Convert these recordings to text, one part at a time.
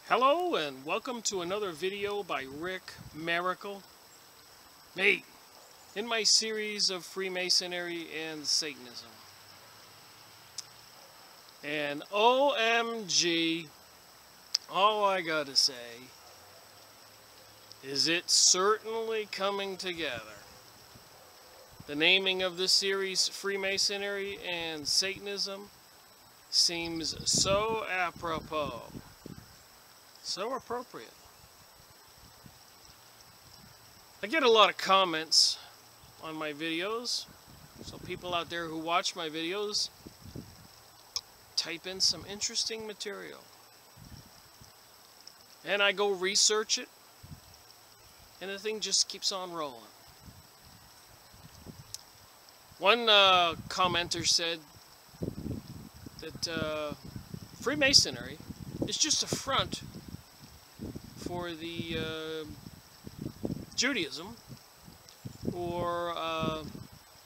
Hello and welcome to another video by Rick Miracle. Me, in my series of Freemasonry and Satanism. And OMG, all I gotta say is it's certainly coming together. The naming of this series, Freemasonry and Satanism, seems so apropos. So appropriate. I get a lot of comments on my videos, so people out there who watch my videos type in some interesting material. And I go research it, and the thing just keeps on rolling. One commenter said that Freemasonry is just a front for the Judaism or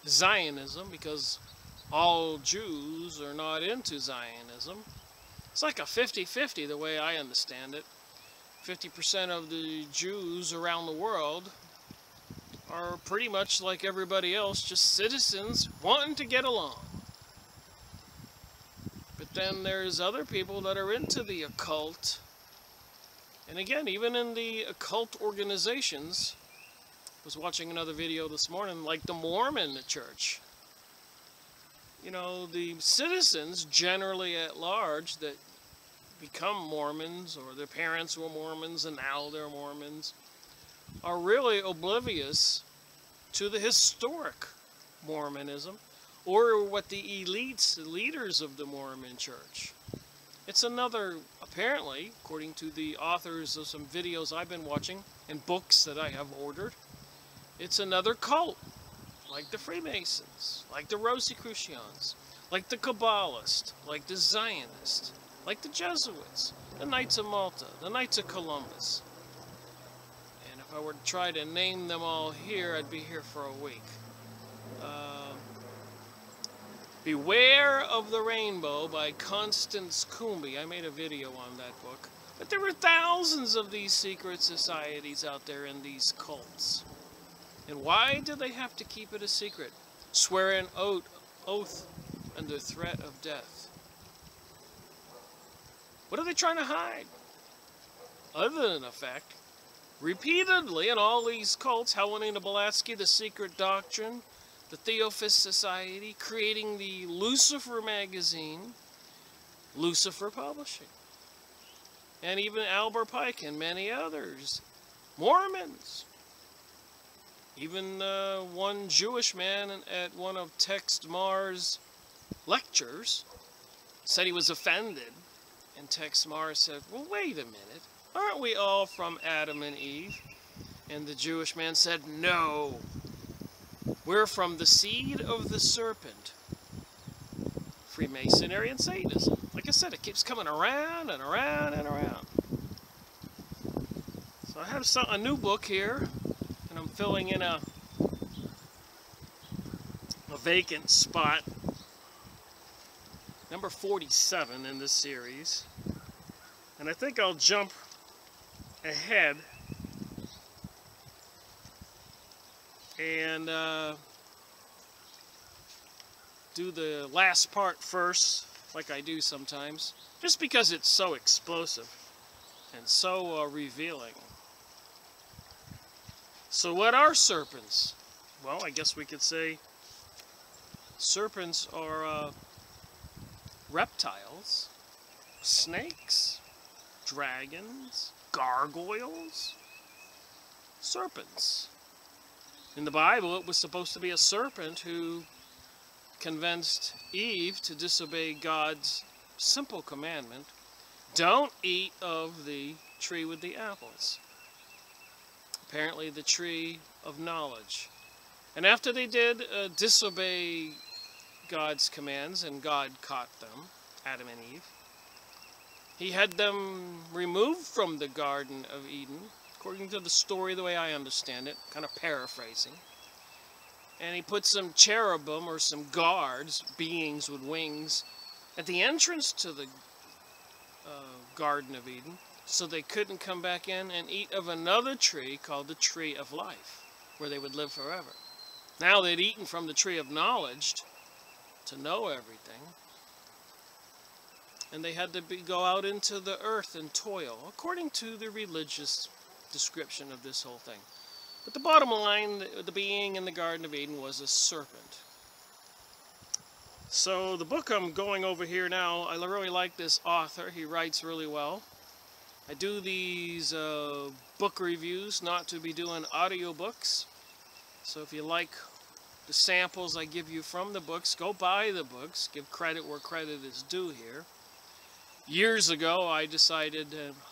Zionism, because all Jews are not into Zionism. It's like a 50-50 the way I understand it. 50% of the Jews around the world are pretty much like everybody else, just citizens wanting to get along. But then there's other people that are into the occult. And again, even in the occult organizations, I was watching another video this morning, like the Mormon church. You know, the citizens generally at large that become Mormons, or their parents were Mormons and now they're Mormons, are really oblivious to the historic Mormonism, or what the elites, the leaders of the Mormon church. It's another, apparently, according to the authors of some videos I've been watching and books that I have ordered, it's another cult, like the Freemasons, like the Rosicrucians, like the Kabbalists, like the Zionists, like the Jesuits, the Knights of Malta, the Knights of Columbus. And if I were to try to name them all here, I'd be here for a week. Beware of the Rainbow by Constance Coombe. I made a video on that book. But there are thousands of these secret societies out there in these cults. And why do they have to keep it a secret? Swear an oath under threat of death. What are they trying to hide? Other than the fact, repeatedly in all these cults, Helena Blavatsky, the Secret Doctrine, the Theosophist Society, creating the Lucifer magazine, Lucifer Publishing, and even Albert Pike and many others, Mormons. Even one Jewish man at one of Tex Marr's lectures said he was offended, and Tex Marr said, well, wait a minute, aren't we all from Adam and Eve? And the Jewish man said, no. We're from the seed of the serpent. Freemasonry and Satanism. Like I said, it keeps coming around and around and around. So I have a new book here, and I'm filling in a vacant spot. Number 47 in this series. And I think I'll jump ahead and do the last part first, like I do sometimes, just because it's so explosive and so revealing. So what are serpents? Well, I guess we could say serpents are reptiles, snakes, dragons, gargoyles, serpents. In the Bible, it was supposed to be a serpent who convinced Eve to disobey God's simple commandment, don't eat of the tree with the apples. Apparently the tree of knowledge. And after they did disobey God's commands, and God caught them, Adam and Eve, he had them removed from the Garden of Eden, according to the story, the way I understand it, kind of paraphrasing. And he put some cherubim, or some guards, beings with wings, at the entrance to the Garden of Eden, so they couldn't come back in and eat of another tree called the tree of life, where they would live forever. Now they'd eaten from the tree of knowledge to know everything, and they had to go out into the earth and toil, according to the religious description of this whole thing. But the bottom line, the being in the Garden of Eden was a serpent. So the book I'm going over here now, I really like this author. He writes really well. I do these book reviews not to be doing audiobooks. So if you like the samples I give you from the books, go buy the books. Give credit where credit is due here. Years ago, I decided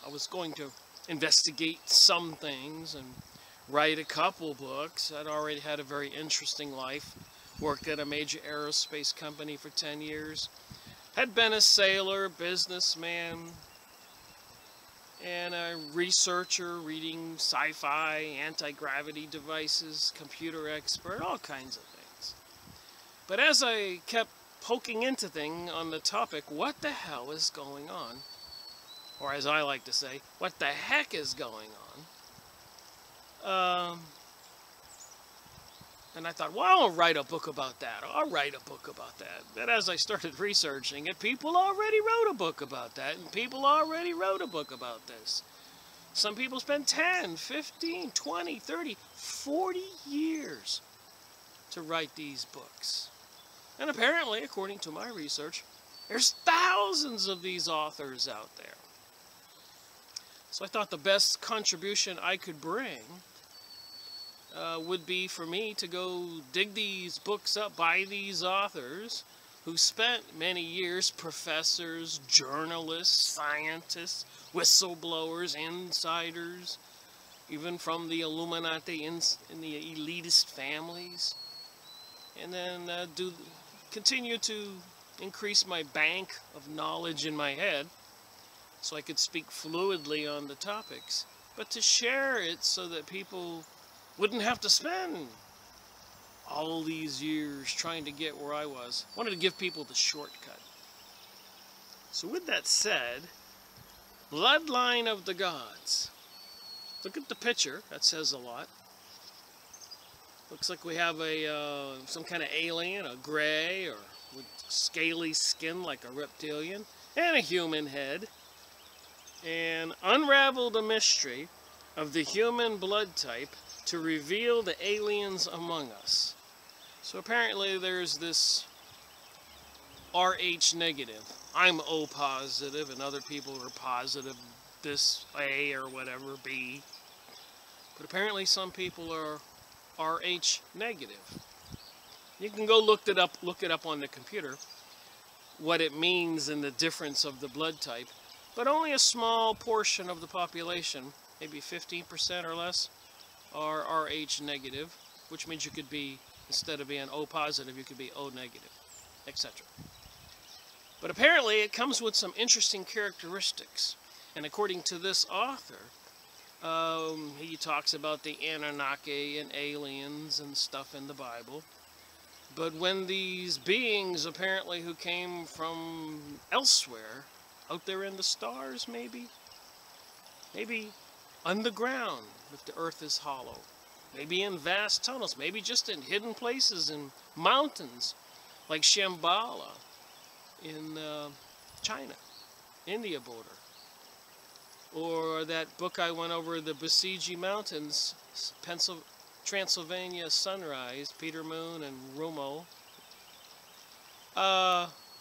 I was going to investigate some things and write a couple books. I'd already had a very interesting life. Worked at a major aerospace company for 10 years. Had been a sailor, businessman, and a researcher, reading sci-fi, anti-gravity devices, computer expert, all kinds of things. But as I kept poking into things on the topic, what the hell is going on? Or as I like to say, what the heck is going on? And I thought, well, I'll write a book about that. I'll write a book about that. But as I started researching it, people already wrote a book about that. And people already wrote a book about this. Some people spend 10, 15, 20, 30, 40 years to write these books. And apparently, according to my research, there's thousands of these authors out there. So I thought the best contribution I could bring would be for me to go dig these books up by these authors who spent many years, professors, journalists, scientists, whistleblowers, insiders, even from the Illuminati in the elitist families, and then continue to increase my bank of knowledge in my head so I could speak fluidly on the topics, but to share it so that people wouldn't have to spend all these years trying to get where I was. I wanted to give people the shortcut. So with that said, Bloodline of the Gods. Look at the picture. That says a lot. Looks like we have some kind of alien, a gray or with scaly skin like a reptilian, and a human head. And unravel the mystery of the human blood type to reveal the aliens among us. So apparently there's this RH negative. I'm O positive and other people are positive this A or whatever, B. But apparently some people are RH negative. You can go look it up on the computer, what it means and the difference of the blood type. But only a small portion of the population, maybe 15% or less, are RH negative, which means you could be, instead of being O positive, you could be O negative, etc. But apparently it comes with some interesting characteristics. And according to this author, he talks about the Anunnaki and aliens and stuff in the Bible. But when these beings, apparently, who came from elsewhere, out there in the stars maybe underground if the earth is hollow, maybe in vast tunnels, maybe just in hidden places in mountains like Shambhala in China, India border. Or that book I went over, the Basiji Mountains, Transylvania Sunrise, Peter Moon and Rumo,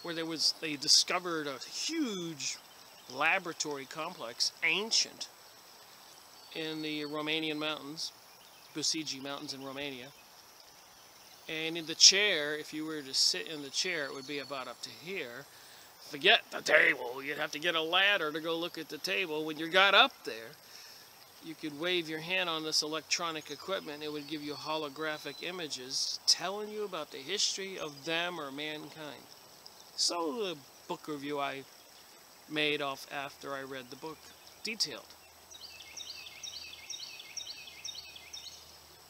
where they discovered a huge laboratory complex, ancient, in the Romanian mountains, Basiji Mountains in Romania. And in the chair, if you were to sit in the chair, it would be about up to here. Forget the table. You'd have to get a ladder to go look at the table. When you got up there, you could wave your hand on this electronic equipment. It would give you holographic images telling you about the history of them or mankind. So the book review I made off after I read the book, detailed.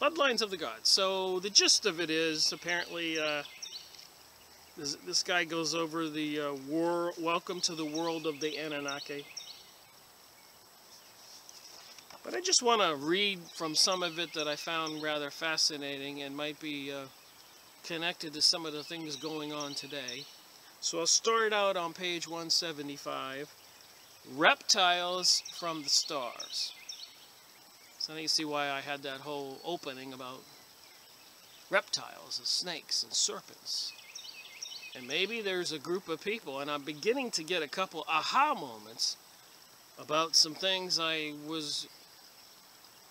Bloodlines of the Gods. So the gist of it is, apparently, this guy goes over the welcome to the world of the Anunnaki. But I just want to read from some of it that I found rather fascinating and might be connected to some of the things going on today. So I'll start out on page 175, Reptiles from the Stars. So now you see why I had that whole opening about reptiles and snakes and serpents. And maybe there's a group of people, and I'm beginning to get a couple aha moments about some things I was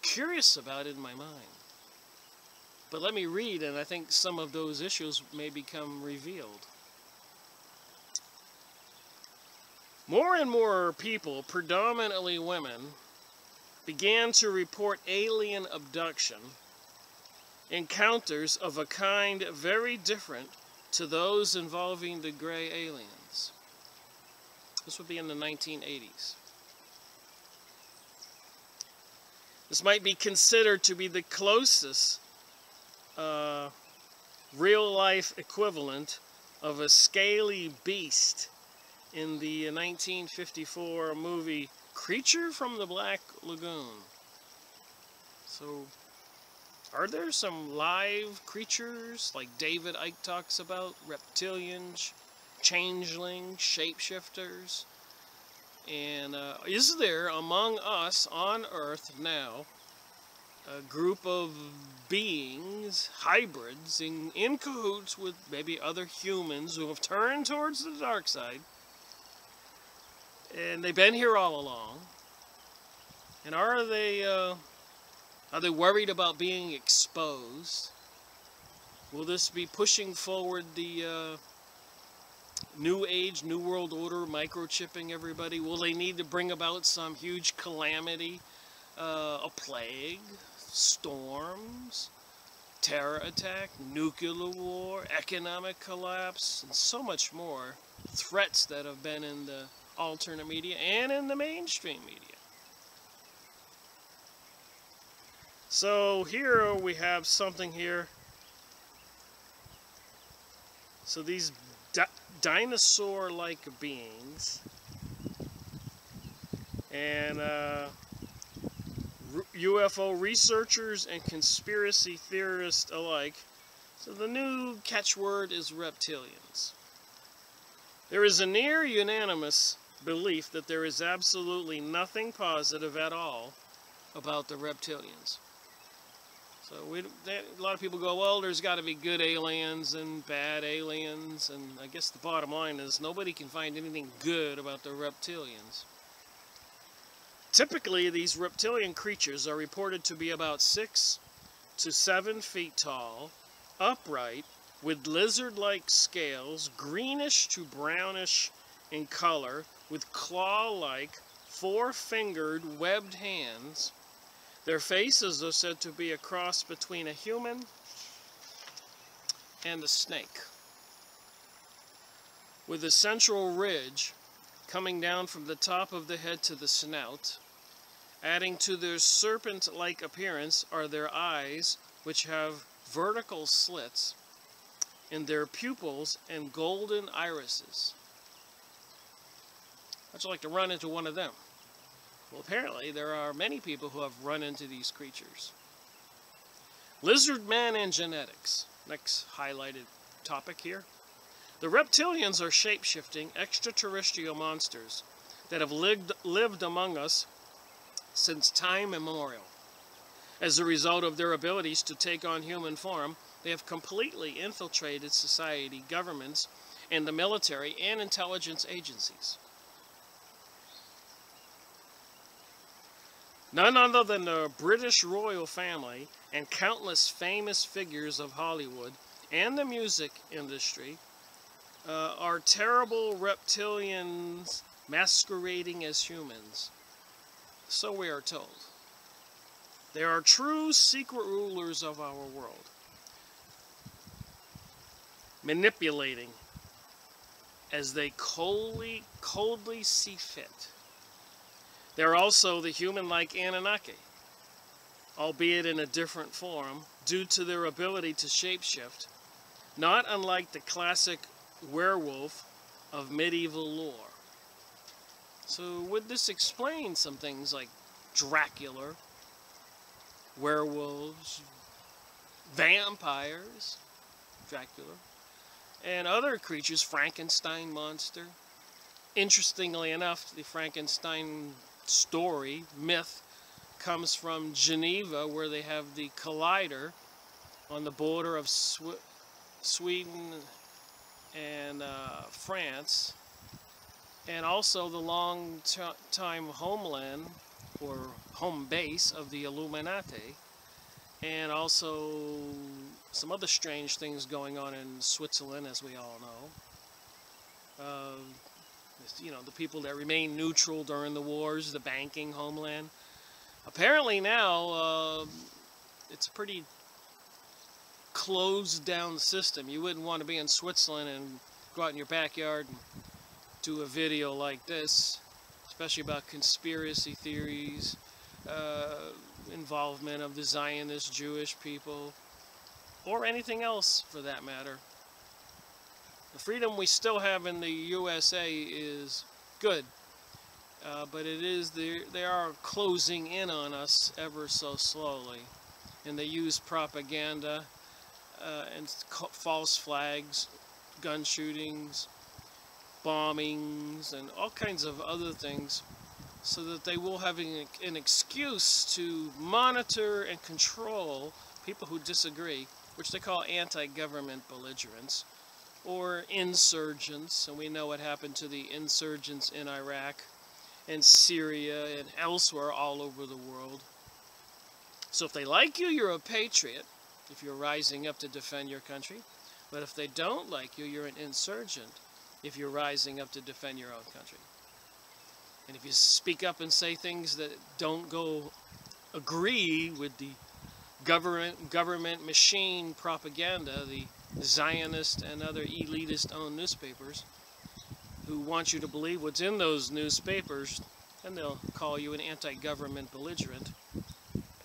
curious about in my mind. But let me read, and I think some of those issues may become revealed. More and more people, predominantly women, began to report alien abduction encounters of a kind very different to those involving the gray aliens. This would be in the 1980s. This might be considered to be the closest real-life equivalent of a scaly beast in the 1954 movie Creature from the Black Lagoon. So, are there some live creatures like David Icke talks about? Reptilians, changelings, shapeshifters? And is there among us on Earth now a group of beings, hybrids, in cahoots with maybe other humans who have turned towards the dark side? And they've been here all along. And are they worried about being exposed? Will this be pushing forward the New Age, New World Order, microchipping everybody? Will they need to bring about some huge calamity, a plague, storms, terror attack, nuclear war, economic collapse, and so much more threats that have been in the alternate media and in the mainstream media? So here we have something here. So these dinosaur-like beings, and UFO researchers and conspiracy theorists alike. So the new catchword is reptilians. There is a near unanimous belief that there is absolutely nothing positive at all about the reptilians. So a lot of people go, well, there's got to be good aliens and bad aliens, and I guess the bottom line is nobody can find anything good about the reptilians. Typically, these reptilian creatures are reported to be about 6 to 7 feet tall, upright, with lizard-like scales, greenish to brownish in color, with claw-like, 4-fingered, webbed hands. Their faces are said to be a cross between a human and a snake, with a central ridge coming down from the top of the head to the snout. Adding to their serpent-like appearance are their eyes, which have vertical slits in their pupils and golden irises. I'd like to run into one of them. Well, apparently there are many people who have run into these creatures. Lizard men and genetics. Next highlighted topic here. The reptilians are shape-shifting extraterrestrial monsters that have lived among us since time immemorial. As a result of their abilities to take on human form, they have completely infiltrated society, governments, and the military and intelligence agencies. None other than the British royal family and countless famous figures of Hollywood and the music industry are terrible reptilians masquerading as humans. So we are told. They are true secret rulers of our world, manipulating as they coldly see fit. They are also the human-like Anunnaki, albeit in a different form, due to their ability to shapeshift, not unlike the classic werewolf of medieval lore. So would this explain some things like Dracula werewolves, vampires, Dracula, and other creatures, Frankenstein monster. Interestingly enough, the Frankenstein story, myth, comes from Geneva, where they have the collider on the border of Sweden and France, and also the long-time homeland or home base of the Illuminati, and also some other strange things going on in Switzerland, as we all know. You know, the people that remain neutral during the wars, the banking homeland. Apparently now, it's a pretty closed down system. You wouldn't want to be in Switzerland and go out in your backyard and do a video like this, especially about conspiracy theories, involvement of the Zionist Jewish people, or anything else for that matter. The freedom we still have in the USA is good, but they are closing in on us ever so slowly, and they use propaganda and false flags, gun shootings, bombings, and all kinds of other things, so that they will have an excuse to monitor and control people who disagree, which they call anti-government belligerents or insurgents. And we know what happened to the insurgents in Iraq and Syria and elsewhere all over the world. So if they like you, you're a patriot, if you're rising up to defend your country. But if they don't like you, you're an insurgent, if you're rising up to defend your own country. And if you speak up and say things that don't agree with the government machine propaganda, the Zionist and other elitist-owned newspapers, who want you to believe what's in those newspapers, and they'll call you an anti-government belligerent,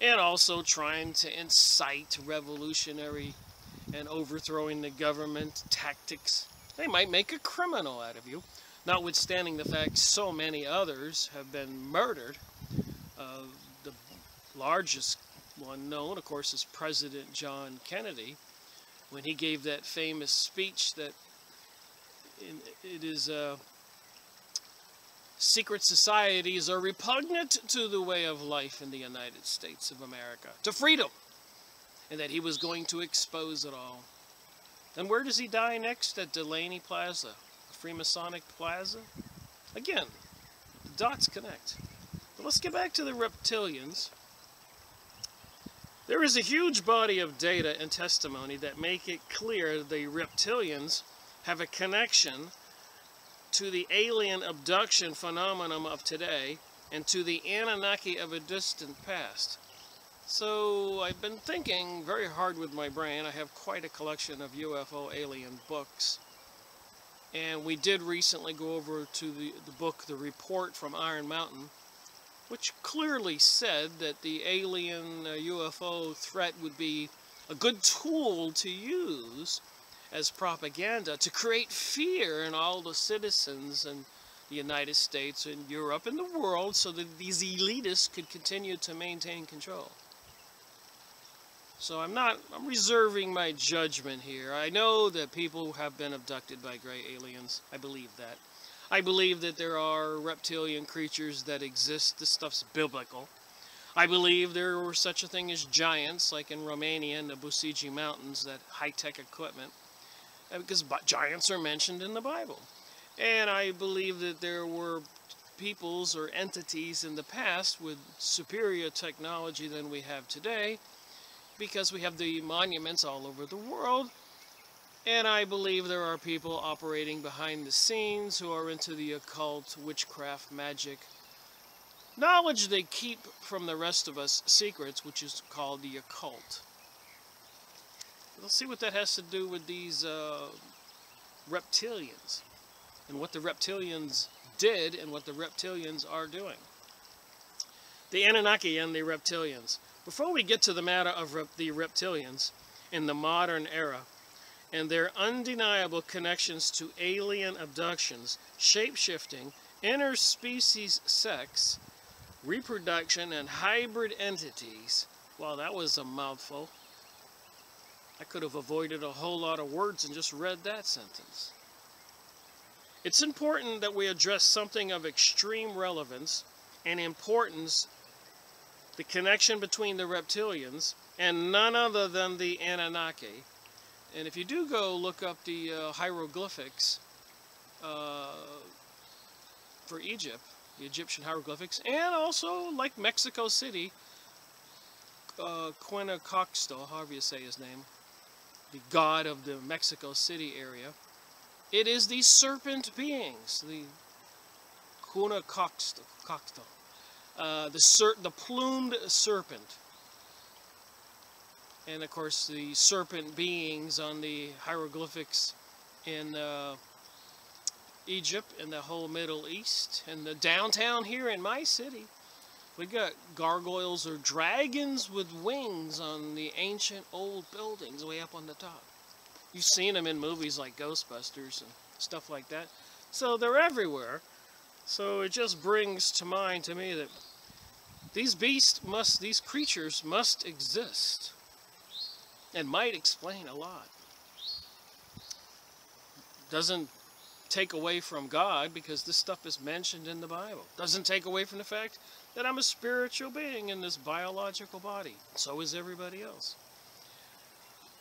and also trying to incite revolutionary and overthrowing the government tactics. They might make a criminal out of you, notwithstanding the fact so many others have been murdered. The largest one known, of course, is President John Kennedy, when he gave that famous speech that it is secret societies are repugnant to the way of life in the United States of America, to freedom, and that he was going to expose it all. And where does he die next? At Delaney Plaza, the Freemasonic Plaza? Again, the dots connect. But let's get back to the reptilians. There is a huge body of data and testimony that make it clear the reptilians have a connection to the alien abduction phenomenon of today and to the Anunnaki of a distant past. So I've been thinking very hard with my brain. I have quite a collection of UFO alien books. And we did recently go over to the book, The Report from Iron Mountain, which clearly said that the alien UFO threat would be a good tool to use as propaganda to create fear in all the citizens in the United States and Europe and the world, so that these elitists could continue to maintain control. So I'm reserving my judgment here. I know that people have been abducted by gray aliens. I believe that. I believe that there are reptilian creatures that exist. This stuff's biblical. I believe there were such a thing as giants, like in Romania in the Busiji Mountains, that high-tech equipment, because giants are mentioned in the Bible. And I believe that there were peoples or entities in the past with superior technology than we have today, because we have the monuments all over the world. And I believe there are people operating behind the scenes who are into the occult, witchcraft, magic, knowledge they keep from the rest of us, secrets, which is called the occult. Let's see what that has to do with these reptilians, and what the reptilians did and what the reptilians are doing. The Anunnaki and the reptilians. Before we get to the matter of the reptilians in the modern era, and their undeniable connections to alien abductions, shape-shifting, interspecies sex, reproduction, and hybrid entities, Wow, that was a mouthful. I could have avoided a whole lot of words and just read that sentence. It's important that we address something of extreme relevance and importance, the connection between the reptilians and none other than the Anunnaki. And if you do go look up the hieroglyphics for Egypt, the Egyptian hieroglyphics, and also like Mexico City, Quetzalcoatl, however you say his name, the god of the Mexico City area, it is the serpent beings, the Quetzalcoatl, the plumed serpent. And of course the serpent beings on the hieroglyphics in Egypt and the whole Middle East and the downtown here in my city. We got gargoyles or dragons with wings on the ancient old buildings way up on the top. You've seen them in movies like Ghostbusters and stuff like that. So they're everywhere. So it just brings to mind to me that these creatures must exist and might explain a lot. Doesn't take away from God, because this stuff is mentioned in the Bible. Doesn't take away from the fact that I'm a spiritual being in this biological body. So is everybody else.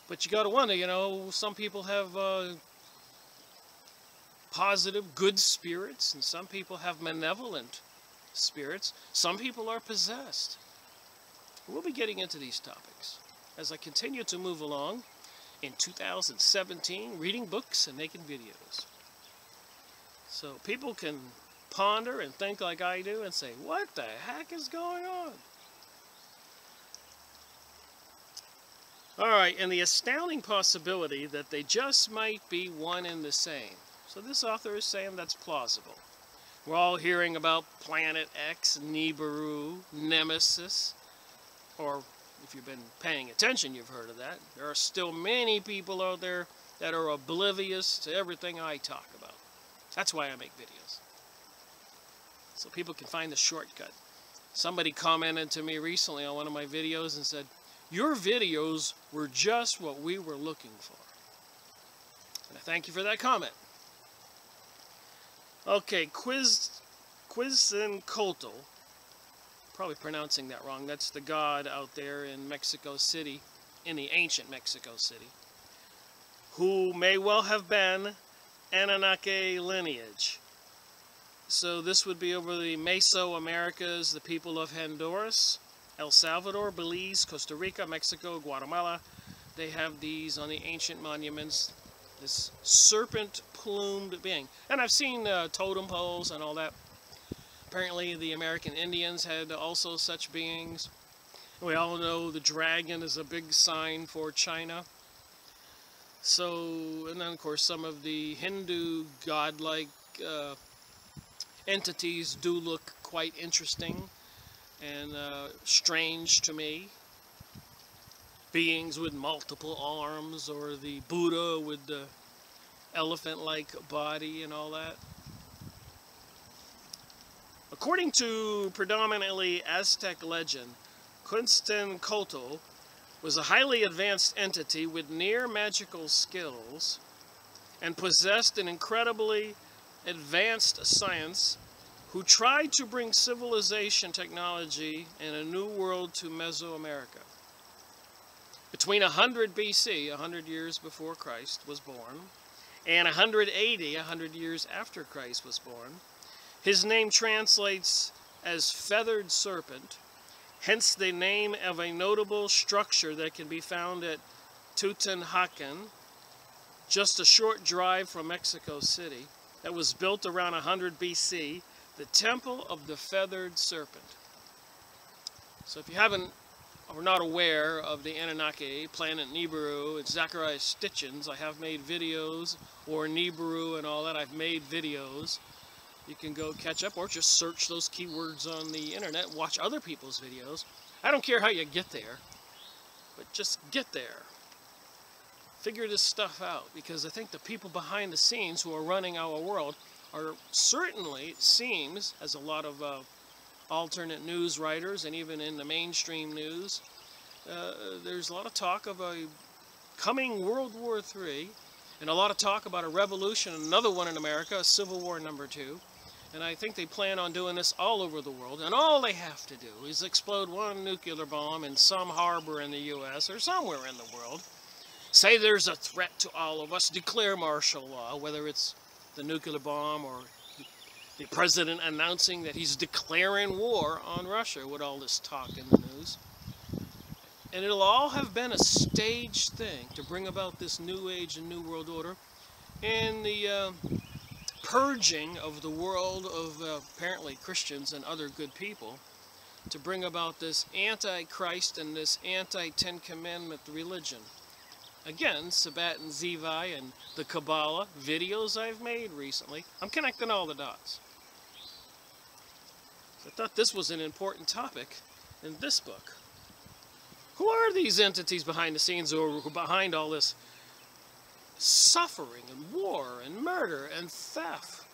But you got to wonder, you know, some people have positive, good spirits, and some people have malevolent spirits. Some people are possessed. We'll be getting into these topics as I continue to move along in 2017, reading books and making videos. So people can ponder and think like I do and say, what the heck is going on? Alright, and the astounding possibility that they just might be one and the same. So this author is saying that's plausible. We're all hearing about Planet X, Nibiru, Nemesis, or if you've been paying attention, you've heard of that. There are still many people out there that are oblivious to everything I talk about. That's why I make videos. So people can find the shortcut. Somebody commented to me recently on one of my videos and said, your videos were just what we were looking for. And I thank you for that comment. Okay, Quetzalcoatl, probably pronouncing that wrong. That's the god out there in Mexico City, in the ancient Mexico City, who may well have been Anunnaki lineage. So this would be over the Mesoamericas, the people of Honduras, El Salvador, Belize, Costa Rica, Mexico, Guatemala. They have these on the ancient monuments, this serpent-plumed being. And I've seen totem poles and all that. Apparently the American Indians had also such beings. We all know the dragon is a big sign for China. So, and then of course some of the Hindu godlike entities do look quite interesting and strange to me. Beings with multiple arms, or the Buddha with the elephant-like body and all that. According to predominantly Aztec legend, Quetzalcoatl was a highly advanced entity with near magical skills and possessed an incredibly advanced science, who tried to bring civilization technology and a new world to Mesoamerica. Between 100 BC, 100 years before Christ was born, and 180, 100 years after Christ was born, his name translates as feathered serpent, hence the name of a notable structure that can be found at Tutankhamun, just a short drive from Mexico City, that was built around 100 BC, the Temple of the Feathered Serpent. So if you haven't, or not aware of the Anunnaki, Planet Nibiru, and Zachariah Stitchins, I have made videos, or Nibiru and all that, I've made videos. You can go catch up, or just search those keywords on the internet and watch other people's videos. I don't care how you get there, but just get there. Figure this stuff out, because I think the people behind the scenes who are running our world are certainly, it seems, as a lot of alternate news writers and even in the mainstream news, there's a lot of talk of a coming World War III, and a lot of talk about a revolution, another one in America, a Civil War #2. And I think they plan on doing this all over the world. And all they have to do is explode one nuclear bomb in some harbor in the U.S. or somewhere in the world. Say there's a threat to all of us. Declare martial law, whether it's the nuclear bomb or the president announcing that he's declaring war on Russia with all this talk in the news. And it'll all have been a staged thing to bring about this new age and new world order. And the purging of the world of apparently Christians and other good people to bring about this anti-Christ and this anti-Ten Commandment religion. Again, Sabbat and Zivi and the Kabbalah videos I've made recently, I'm connecting all the dots. I thought this was an important topic in this book. Who are these entities behind the scenes who are behind all this suffering and war and murder and theft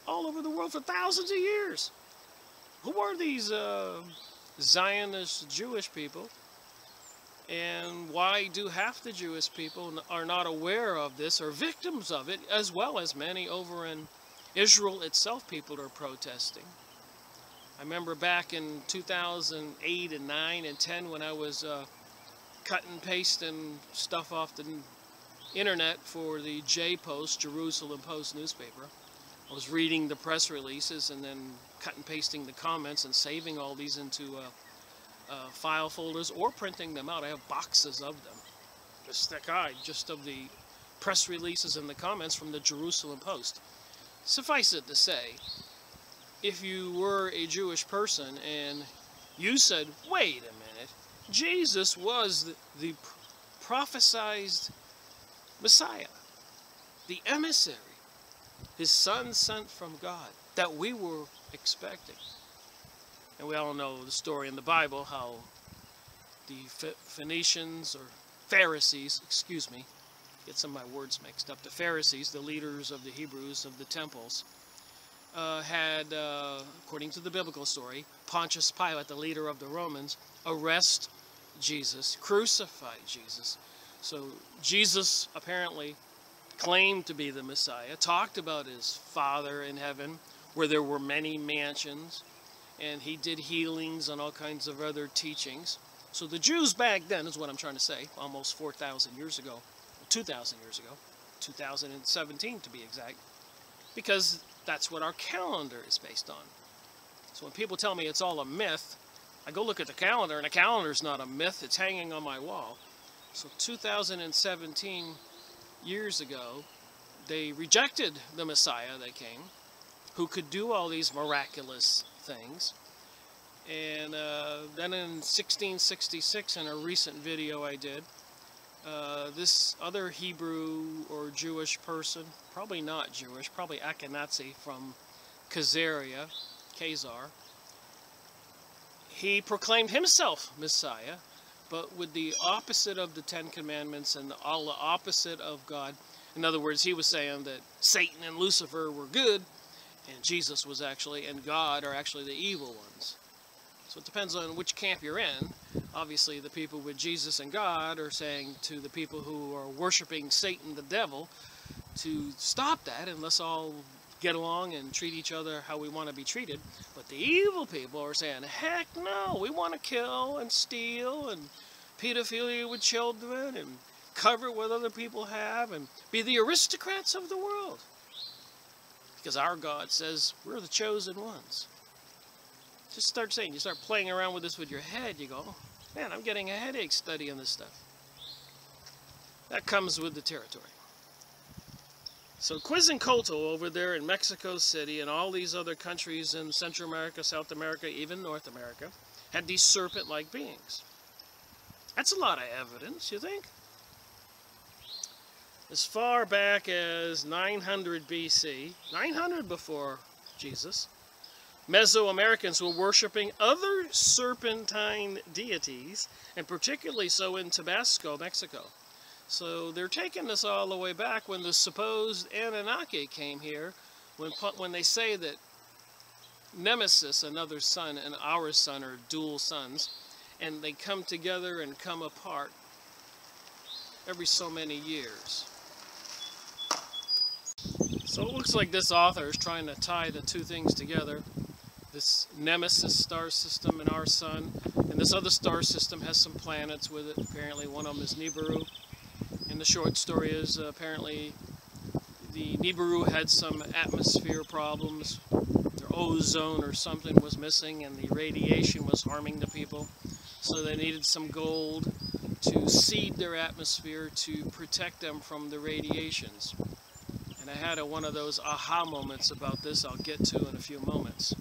all over the world for thousands of years? Who are these Zionist Jewish people? And why do half the Jewish people are not aware of this or victims of it, as well as many over in Israel itself people are protesting? I remember back in 2008 and 9 and 10 when I was cutting and pasting stuff off the internet for the J-Post, Jerusalem Post newspaper. I was reading the press releases and then cut and pasting the comments and saving all these into file folders or printing them out. I have boxes of them. Just of the press releases and the comments from the Jerusalem Post. Suffice it to say, if you were a Jewish person and you said, wait a minute, Jesus was the prophesized Messiah, the emissary, his son sent from God, that we were expecting. And we all know the story in the Bible, how the Phoenicians, or Pharisees, excuse me, get some of my words mixed up, the Pharisees, the leaders of the Hebrews of the temples, had, according to the biblical story, Pontius Pilate, the leader of the Romans, arrest Jesus, crucify Jesus. So Jesus apparently claimed to be the Messiah, talked about his Father in heaven, where there were many mansions, and he did healings and all kinds of other teachings. So the Jews back then, is what I'm trying to say, almost 4,000 years ago, 2,000 years ago, 2017 to be exact, because that's what our calendar is based on. So when people tell me it's all a myth, I go look at the calendar, and the calendar's not a myth, it's hanging on my wall. So 2017 years ago, they rejected the Messiah that came, who could do all these miraculous things. And then in 1666, in a recent video I did, this other Hebrew or Jewish person, probably not Jewish, probably Ashkenazi from Khazar, he proclaimed himself Messiah, but with the opposite of the Ten Commandments and all the opposite of God. In other words, he was saying that Satan and Lucifer were good, and Jesus was actually, and God are actually the evil ones. So it depends on which camp you're in. Obviously, the people with Jesus and God are saying to the people who are worshiping Satan, the devil, to stop that and let's all get along and treat each other how we want to be treated. But the evil people are saying, heck no, we want to kill and steal and pedophilia with children and cover what other people have and be the aristocrats of the world. Because our God says we're the chosen ones. Just start saying, you start playing around with this with your head, you go, man, I'm getting a headache studying this stuff. That comes with the territory. So Quetzalcoatl over there in Mexico City and all these other countries in Central America, South America, even North America, had these serpent-like beings. That's a lot of evidence, you think? As far back as 900 BC, 900 before Jesus, Mesoamericans were worshiping other serpentine deities, and particularly so in Tabasco, Mexico. So they're taking this all the way back when the supposed Anunnaki came here, when they say that Nemesis, another sun, and our sun are dual suns, and they come together and come apart every so many years. So it looks like this author is trying to tie the two things together. This Nemesis star system and our sun, and this other star system has some planets with it. Apparently one of them is Nibiru. And the short story is apparently the Nibiru had some atmosphere problems. Their ozone or something was missing, and the radiation was harming the people. So they needed some gold to seed their atmosphere to protect them from the radiations. And I had one of those aha moments about this I'll get to in a few moments.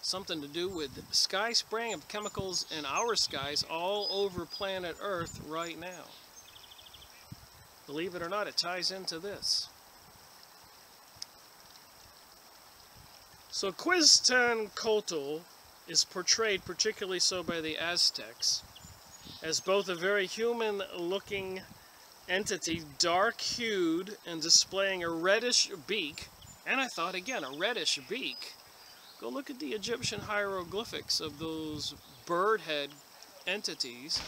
Something to do with sky spraying of chemicals in our skies all over planet Earth right now. Believe it or not, it ties into this. So Quetzalcoatl is portrayed, particularly so by the Aztecs, as both a very human-looking entity, dark-hued and displaying a reddish beak. And I thought, again, a reddish beak. Go look at the Egyptian hieroglyphics of those bird head entities,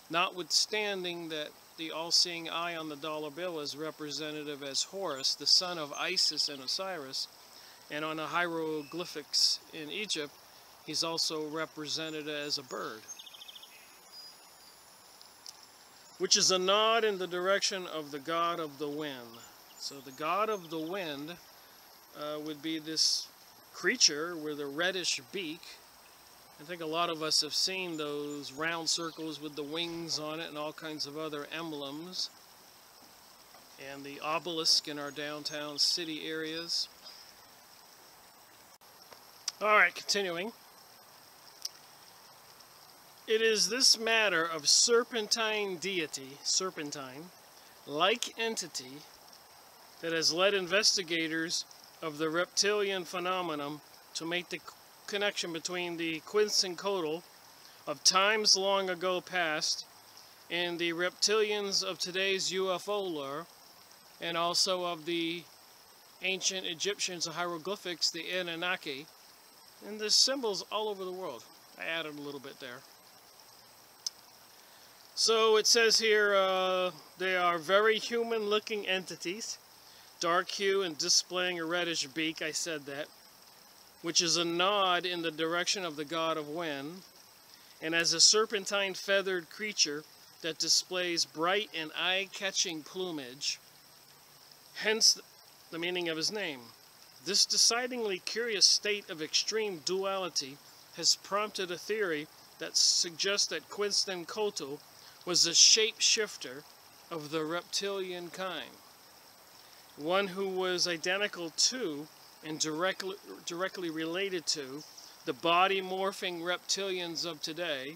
notwithstanding that the all-seeing eye on the dollar bill is representative as Horus, the son of Isis and Osiris, and on the hieroglyphics in Egypt, he's also represented as a bird, which is a nod in the direction of the god of the wind. So the god of the wind would be this creature with a reddish beak. I think a lot of us have seen those round circles with the wings on it and all kinds of other emblems, and the obelisk in our downtown city areas. Alright, continuing. It is this matter of serpentine deity, serpentine-like entity, that has led investigators of the reptilian phenomenon to make the connection between the Quetzalcoatl of times long ago past and the reptilians of today's UFO lore, and also of the ancient Egyptians hieroglyphics, the Anunnaki, and there's symbols all over the world. I added a little bit there. So it says here they are very human-looking entities, dark hue and displaying a reddish beak, I said that, which is a nod in the direction of the god of wind, and as a serpentine feathered creature that displays bright and eye-catching plumage, hence the meaning of his name. This decidedly curious state of extreme duality has prompted a theory that suggests that Quetzalcoatl was a shapeshifter of the reptilian kind, one who was identical to and directly related to the body-morphing reptilians of today,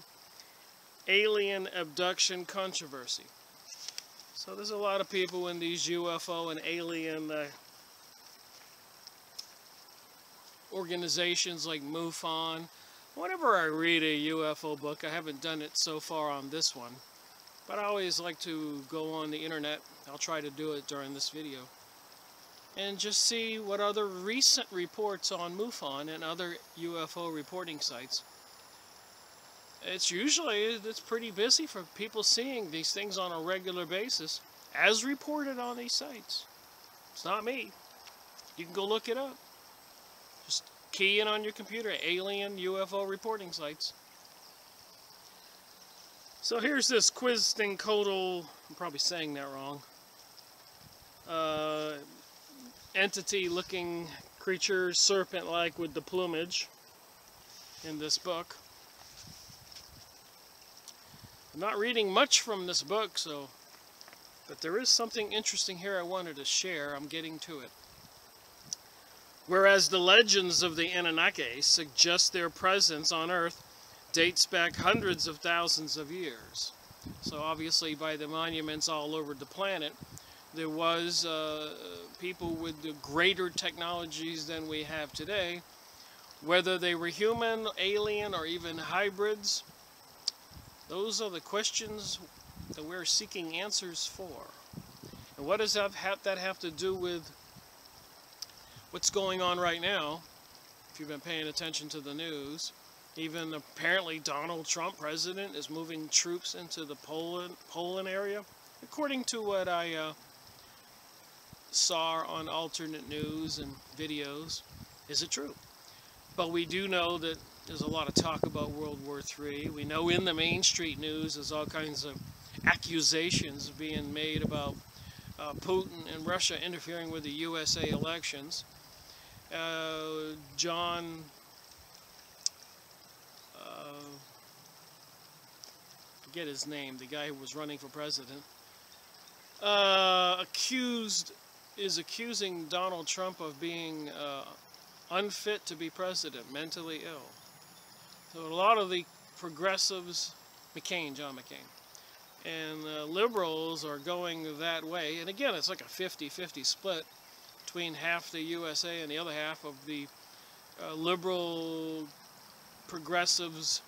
alien abduction controversy. So there's a lot of people in these UFO and alien organizations like MUFON. Whenever I read a UFO book, I haven't done it so far on this one, but I always like to go on the internet. I'll try to do it during this video, and just see what other recent reports on MUFON and other UFO reporting sites. It's pretty busy for people seeing these things on a regular basis, as reported on these sites. It's not me. You can go look it up. Just key in on your computer, alien UFO reporting sites. So here's this Quetzalcoatl, I'm probably saying that wrong, entity-looking creature, serpent-like with the plumage in this book. I'm not reading much from this book, but there is something interesting here I wanted to share. I'm getting to it. Whereas the legends of the Anunnaki suggest their presence on Earth dates back hundreds of thousands of years. So obviously by the monuments all over the planet, there was people with the greater technologies than we have today. Whether they were human, alien, or even hybrids, those are the questions that we're seeking answers for. And what does that have to do with what's going on right now, if you've been paying attention to the news, Even apparently Donald Trump, president, is moving troops into the Poland area. According to what I saw on alternate news and videos. Is it true? But we do know that there's a lot of talk about World War III. We know in the Main Street news there's all kinds of accusations being made about Putin and Russia interfering with the USA elections. John forget his name, the guy who was running for president, is accusing Donald Trump of being unfit to be president, mentally ill. So a lot of the progressives, John McCain, and liberals are going that way. And again, it's like a 50-50 split between half the USA and the other half of the liberal progressives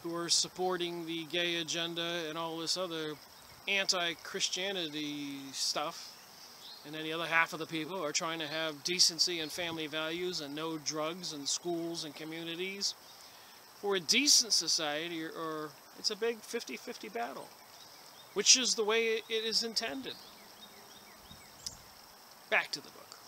who are supporting the gay agenda and all this other anti-Christianity stuff. And then the other half of the people are trying to have decency and family values and no drugs in schools and communities. For a decent society, or it's a big 50-50 battle, which is the way it is intended. Back to the book.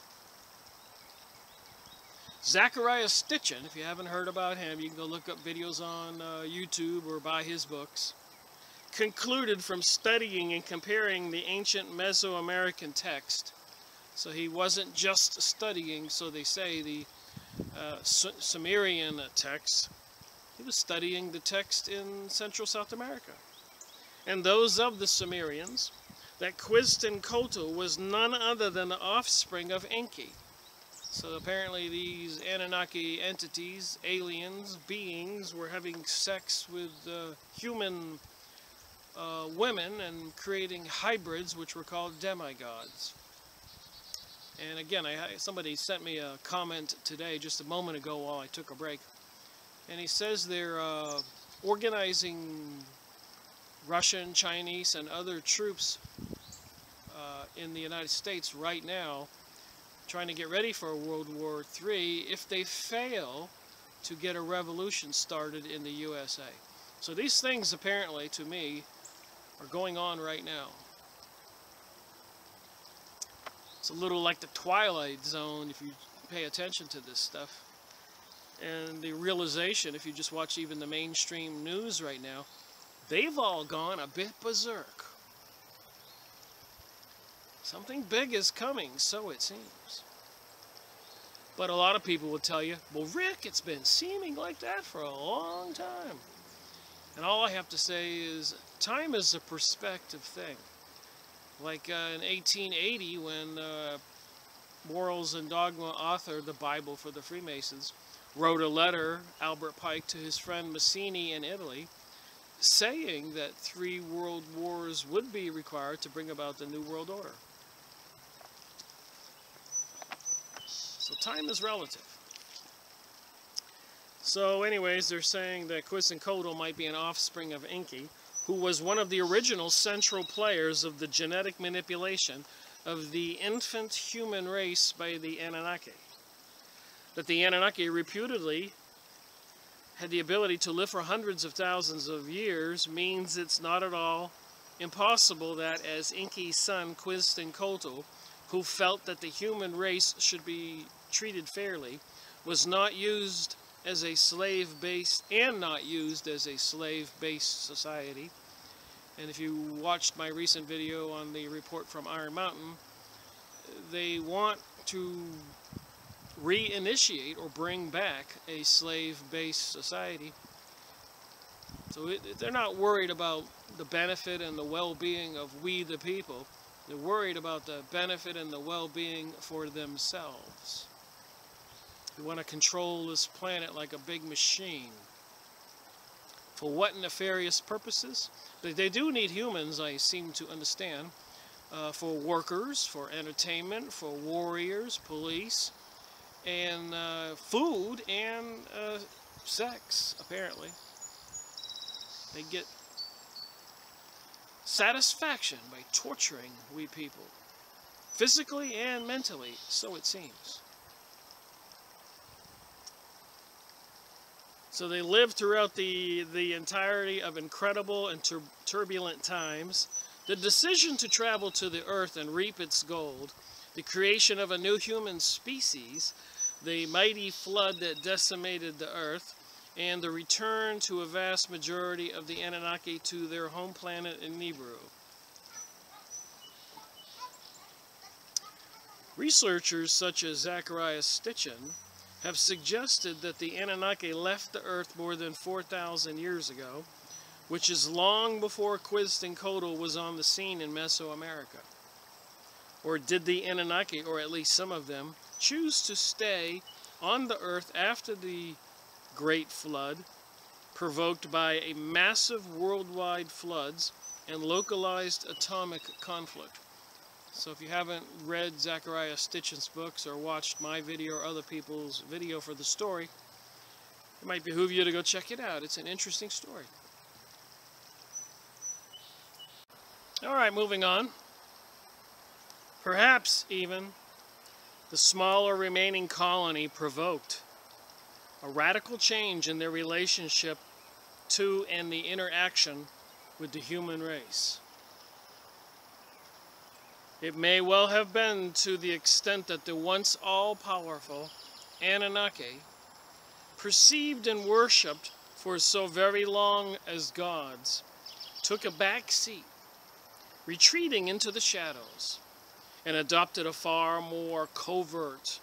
Zachariah Stitchin, if you haven't heard about him, you can go look up videos on YouTube or buy his books, concluded from studying and comparing the ancient Mesoamerican text. So he wasn't just studying, so they say, the Sumerian text. He was studying the text in Central South America. And those of the Sumerians, that Quetzalcoatl was none other than the offspring of Enki. So apparently these Anunnaki entities, aliens, beings, were having sex with human women and creating hybrids, which were called demigods. And again, somebody sent me a comment today, just a moment ago while I took a break. And he says they're organizing Russian, Chinese, and other troops in the United States right now, trying to get ready for World War III if they fail to get a revolution started in the USA. So these things, apparently, to me, are going on right now. It's a little like the Twilight Zone if you pay attention to this stuff. And the realization, if you just watch even the mainstream news right now, they've all gone a bit berserk. Something big is coming, so it seems. But a lot of people will tell you, well, Rick, it's been seeming like that for a long time. And all I have to say is, time is a perspective thing. Like in 1880, when Morals and Dogma author, the Bible for the Freemasons, wrote a letter, Albert Pike, to his friend Mazzini in Italy, saying that 3 world wars would be required to bring about the New World Order. So time is relative. So anyways, they're saying that Quetzalcoatl might be an offspring of Enki, who was one of the original central players of the genetic manipulation of the infant human race by the Anunnaki. That the Anunnaki reputedly had the ability to live for hundreds of thousands of years means it's not at all impossible that, as Enki's son Quetzalcoatl, who felt that the human race should be treated fairly, was not used as a slave-based society. And if you watched my recent video on the report from Iron Mountain, they want to reinitiate or bring back a slave-based society. So they're not worried about the benefit and the well-being of we the people. They're worried about the benefit and the well-being for themselves. They want to control this planet like a big machine. For what nefarious purposes? They do need humans, I seem to understand, for workers, for entertainment, for warriors, police, and food and sex, apparently. They get satisfaction by torturing we people, physically and mentally, so it seems. So they lived throughout the entirety of incredible and turbulent times. The decision to travel to the earth and reap its gold, the creation of a new human species, the mighty flood that decimated the earth, and the return to a vast majority of the Anunnaki to their home planet in Nibiru. Researchers such as Zacharias Stitchin have suggested that the Anunnaki left the earth more than 4,000 years ago, which is long before Quetzalcoatl was on the scene in Mesoamerica. Or did the Anunnaki, or at least some of them, choose to stay on the earth after the Great Flood, provoked by a massive worldwide floods and localized atomic conflict? So if you haven't read Zachariah Stitchin's books or watched my video or other people's video for the story, it might behoove you to go check it out. It's an interesting story. Alright, moving on. Perhaps even the smaller remaining colony provoked a radical change in their relationship to and the interaction with the human race. It may well have been to the extent that the once all-powerful Anunnaki, perceived and worshipped for so very long as gods, took a back seat, retreating into the shadows, and adopted a far more covert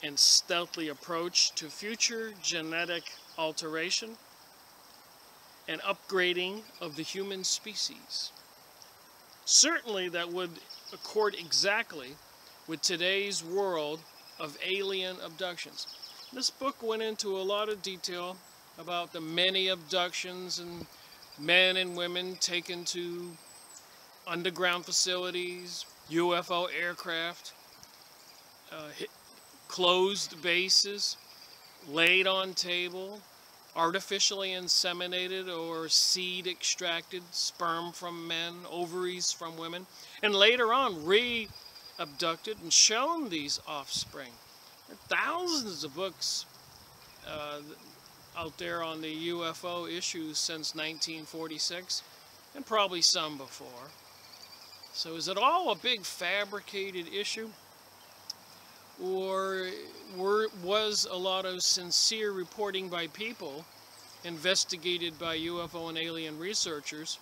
and stealthy approach to future genetic alteration and upgrading of the human species. Certainly that would accord exactly with today's world of alien abductions. This book went into a lot of detail about the many abductions and men and women taken to underground facilities, UFO aircraft, closed bases, laid on table, artificially inseminated or seed extracted, sperm from men, ovaries from women, and later on re-abducted and shown these offspring. There are thousands of books out there on the UFO issues since 1946, and probably some before. So is it all a big fabricated issue? Or was a lot of sincere reporting by people investigated by UFO and alien researchers?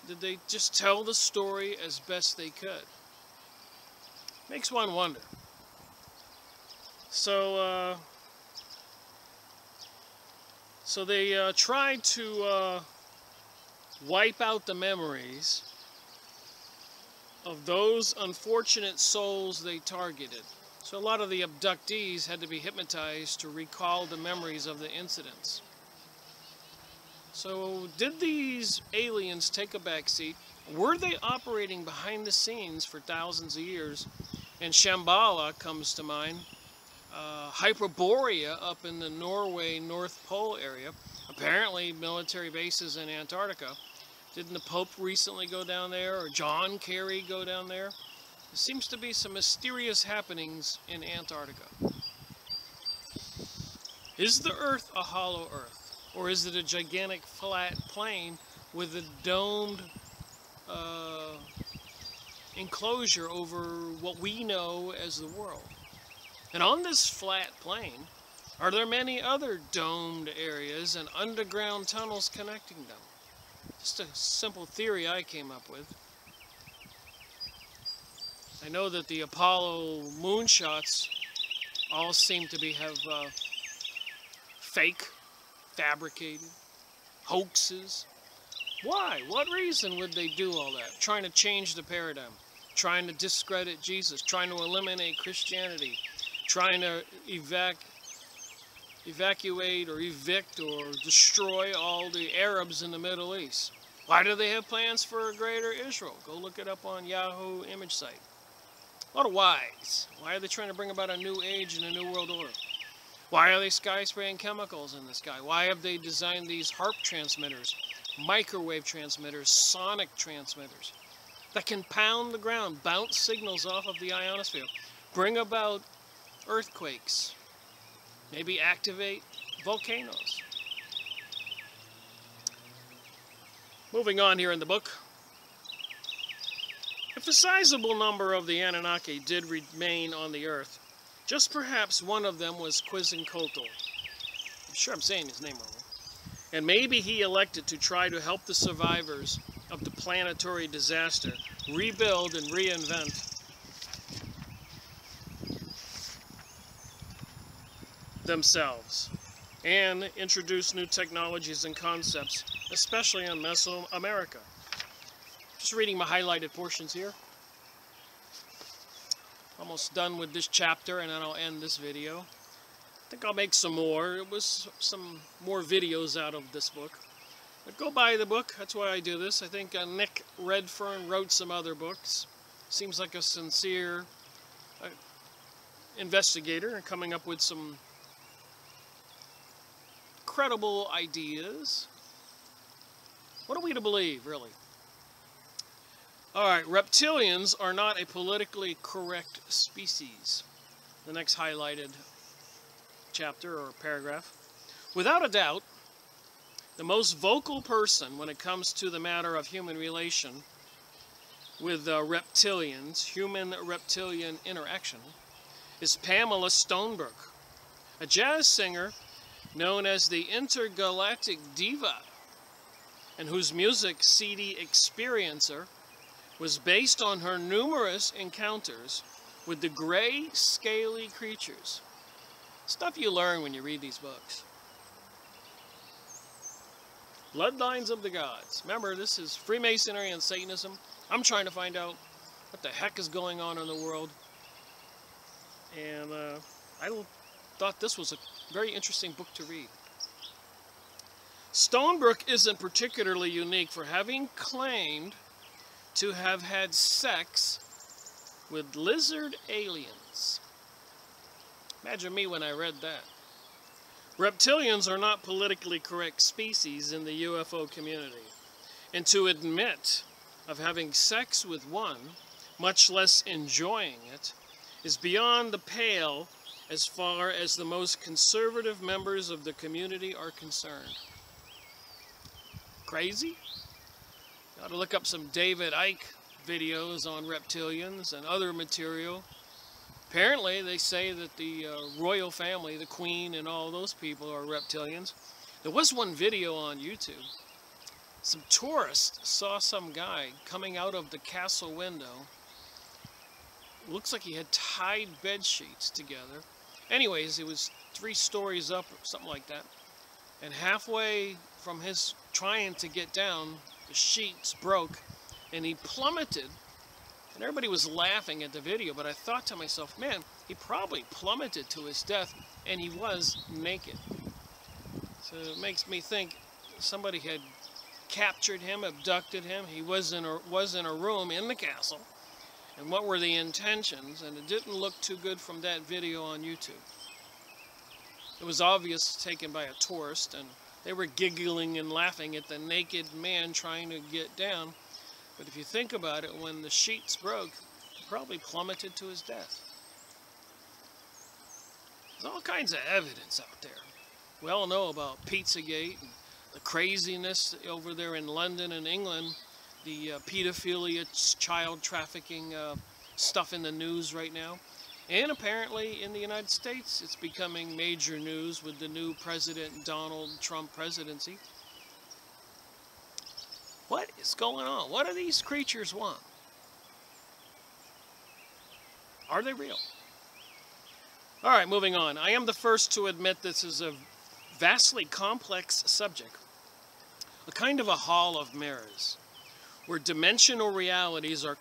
Did they just tell the story as best they could? Makes one wonder. So they tried to wipe out the memories of those unfortunate souls they targeted. So a lot of the abductees had to be hypnotized to recall the memories of the incidents. So did these aliens take a back seat? Were they operating behind the scenes for thousands of years? And Shambhala comes to mind. Hyperborea up in the Norway North Pole area. Apparently military bases in Antarctica. Didn't the Pope recently go down there, or John Kerry go down there? There seems to be some mysterious happenings in Antarctica. Is the Earth a hollow Earth? Or is it a gigantic flat plane with a domed enclosure over what we know as the world? And on this flat plane, are there many other domed areas and underground tunnels connecting them? Just a simple theory I came up with. I know that the Apollo moonshots all seem to have fake, fabricated, hoaxes. Why? What reason would they do all that? Trying to change the paradigm, trying to discredit Jesus, trying to eliminate Christianity, trying to evacuate or evict or destroy all the Arabs in the Middle East. Why do they have plans for a greater Israel? Go look it up on Yahoo image site. A lot of whys. Why are they trying to bring about a new age and a new world order? Why are they sky spraying chemicals in the sky? Why have they designed these HARP transmitters, microwave transmitters, sonic transmitters that can pound the ground, bounce signals off of the ionosphere, bring about earthquakes, maybe activate volcanoes. Moving on here in the book. If a sizable number of the Anunnaki did remain on the earth, just perhaps one of them was Quetzalcoatl. I'm sure I'm saying his name wrong. And maybe he elected to try to help the survivors of the planetary disaster rebuild and reinvent themselves and introduce new technologies and concepts, especially in Mesoamerica. Just reading my highlighted portions here. Almost done with this chapter, and then I'll end this video. I think I'll make some more. It was some more videos out of this book. But go buy the book. That's why I do this. I think Nick Redfern wrote some other books. Seems like a sincere investigator and coming up with some credible ideas. What are we to believe, really? Alright, reptilians are not a politically correct species. The next highlighted chapter or paragraph. Without a doubt, the most vocal person when it comes to the matter of human relation with reptilians, human-reptilian interaction, is Pamela Stonebrook, a jazz singer known as the Intergalactic Diva, and whose music CD Experiencer was based on her numerous encounters with the gray, scaly creatures. Stuff you learn when you read these books. Bloodlines of the Gods. Remember, this is Freemasonry and Satanism. I'm trying to find out what the heck is going on in the world. And I thought this was a very interesting book to read. Stonebrook isn't particularly unique for having claimed to have had sex with lizard aliens. Imagine me when I read that. Reptilians are not politically correct species in the UFO community, and to admit of having sex with one, much less enjoying it, is beyond the pale as far as the most conservative members of the community are concerned. Crazy? You ought to look up some David Icke videos on reptilians and other material. Apparently, they say that the royal family, the queen and all those people are reptilians. There was one video on YouTube. Some tourists saw some guy coming out of the castle window. Looks like he had tied bed sheets together. Anyways, it was 3 stories up or something like that. And halfway from his trying to get down, the sheets broke and he plummeted. And everybody was laughing at the video, but I thought to myself, man, he probably plummeted to his death and he was naked. So it makes me think somebody had captured him, abducted him. He was in a room in the castle. And what were the intentions? And it didn't look too good from that video on YouTube. It was obvious taken by a tourist, and they were giggling and laughing at the naked man trying to get down. But if you think about it, when the sheets broke, he probably plummeted to his death. There's all kinds of evidence out there. We all know about Pizzagate and the craziness over there in London and England, the pedophilia, child trafficking stuff in the news right now. And apparently in the United States, it's becoming major news with the new President Donald Trump presidency. What is going on? What do these creatures want? Are they real? All right, moving on. I am the first to admit this is a vastly complex subject, a kind of a hall of mirrors, where dimensional realities are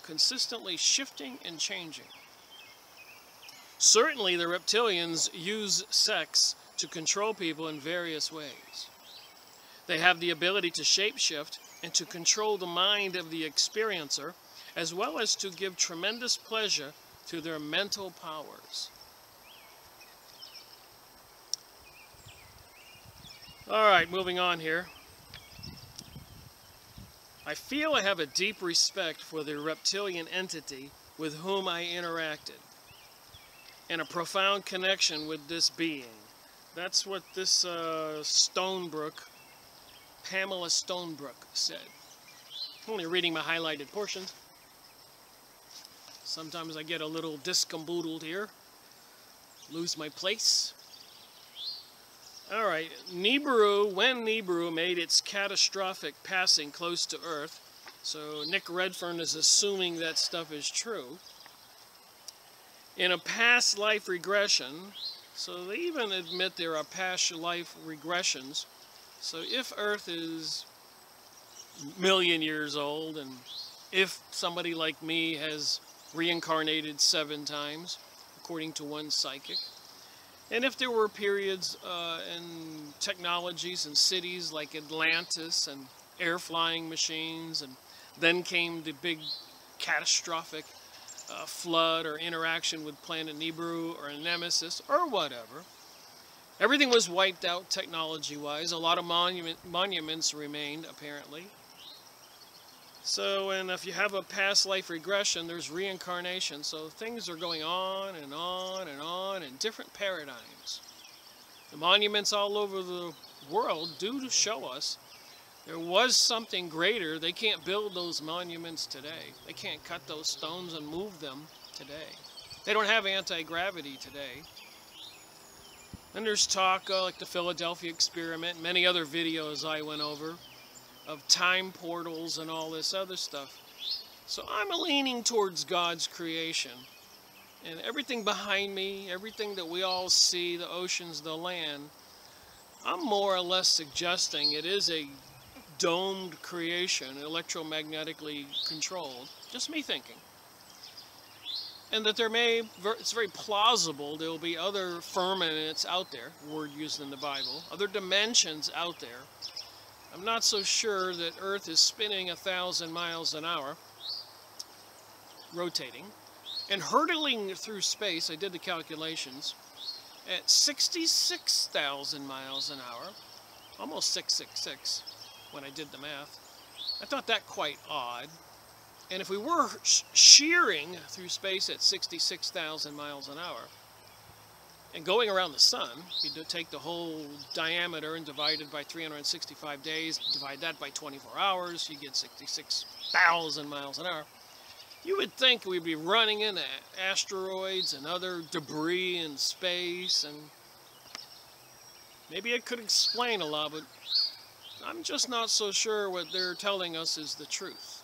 consistently shifting and changing. Certainly, the reptilians use sex to control people in various ways. They have the ability to shapeshift and to control the mind of the experiencer, as well as to give tremendous pleasure to their mental powers. All right, moving on here. I feel I have a deep respect for the reptilian entity with whom I interacted, and a profound connection with this being, That's what this Stonebrook, Pamela Stonebrook, said. I'm only reading my highlighted portions. Sometimes I get a little discombobulated here, lose my place. Alright, Nibiru, when Nibiru made its catastrophic passing close to Earth, so Nick Redfern is assuming that stuff is true. In a past life regression, so they even admit there are past life regressions. So if Earth is a million years old, and if somebody like me has reincarnated 7 times, according to one psychic, and if there were periods and technologies and cities like Atlantis and air flying machines, and then came the big catastrophic flood or interaction with planet Nibiru or Nemesis or whatever, everything was wiped out technology-wise. A lot of monuments remained, apparently. So, and if you have a past life regression, there's reincarnation. So things are going on and on and on in different paradigms. The monuments all over the world do show us there was something greater. They can't build those monuments today. They can't cut those stones and move them today. They don't have anti-gravity today. Then there's talk like the Philadelphia experiment, many other videos I went over, of time portals and all this other stuff. So I'm leaning towards God's creation. And everything behind me, everything that we all see, the oceans, the land, I'm more or less suggesting it is a domed creation, electromagnetically controlled. Just me thinking. And that it's very plausible there will be other firmaments out there, word used in the Bible, other dimensions out there. I'm not so sure that Earth is spinning 1,000 miles an hour, rotating, and hurtling through space. I did the calculations at 66,000 miles an hour, almost 666 when I did the math. I thought that quite odd. And if we were shearing through space at 66,000 miles an hour, and going around the sun, you take the whole diameter and divide it by 365 days, divide that by 24 hours, you get 66,000 miles an hour. You would think we'd be running into asteroids and other debris in space, and maybe it could explain a lot, but I'm just not so sure what they're telling us is the truth.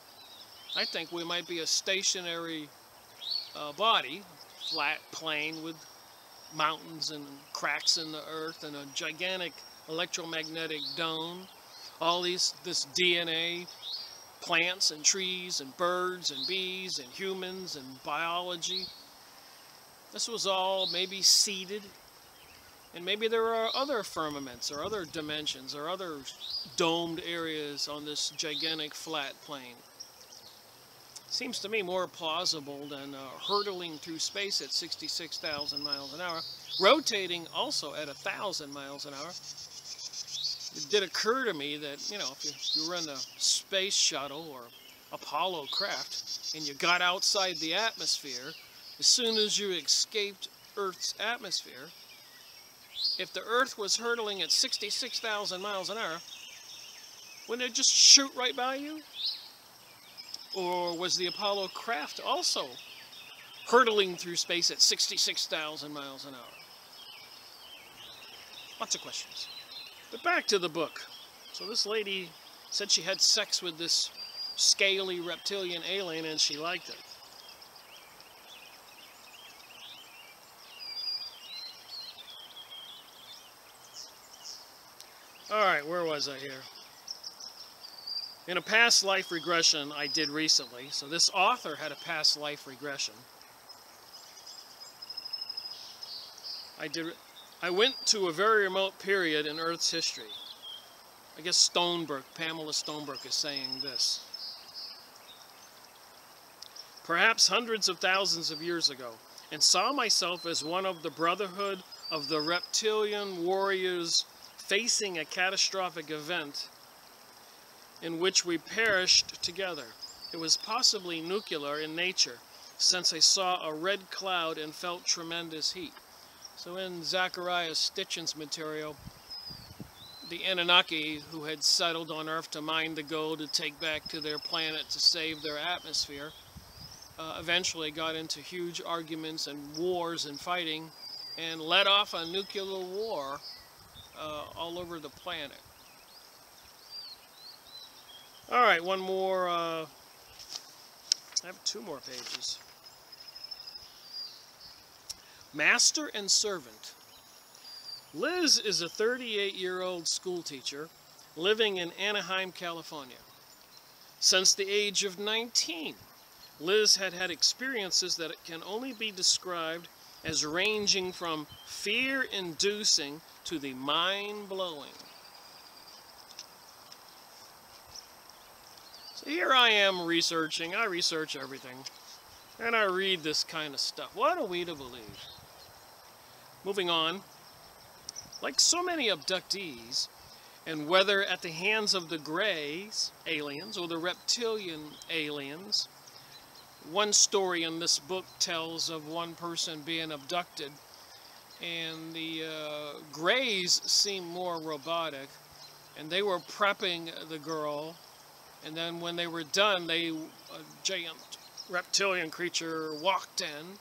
I think we might be a stationary body, flat plane with mountains and cracks in the earth and a gigantic electromagnetic dome. All this DNA, plants and trees and birds and bees and humans and biology. This was all maybe seeded. And maybe there are other firmaments or other dimensions or other domed areas on this gigantic flat plane. Seems to me more plausible than hurtling through space at 66,000 miles an hour, rotating also at 1,000 miles an hour. It did occur to me that, you know, if you run a space shuttle or Apollo craft and you got outside the atmosphere, as soon as you escaped Earth's atmosphere, if the Earth was hurtling at 66,000 miles an hour, wouldn't it just shoot right by you? Or was the Apollo craft also hurtling through space at 66,000 miles an hour? Lots of questions. But back to the book. So this lady said she had sex with this scaly reptilian alien and she liked it. Alright, where was I here? In a past life regression I did recently, so this author had a past life regression. I went to a very remote period in Earth's history. I guess Pamela Stonebrook is saying this. Perhaps hundreds of thousands of years ago, and saw myself as one of the brotherhood of the reptilian warriors facing a catastrophic event in which we perished together. It was possibly nuclear in nature, since I saw a red cloud and felt tremendous heat. So in Zachariah Stitchin's material, the Anunnaki, who had settled on Earth to mine the gold to take back to their planet to save their atmosphere, eventually got into huge arguments and wars and fighting and led off a nuclear war all over the planet. All right, one more. I have 2 more pages. Master and Servant. Liz is a 38-year-old school teacher living in Anaheim, California. Since the age of 19, Liz had had experiences that can only be described as ranging from fear-inducing to the mind-blowing. So here I am researching. I research everything. And I read this kind of stuff. What are we to believe? Moving on. Like so many abductees, and whether at the hands of the Greys, aliens, or the reptilian aliens, one story in this book tells of one person being abducted, and the Greys seem more robotic, and they were prepping the girl, and then when they were done, a giant reptilian creature walked in,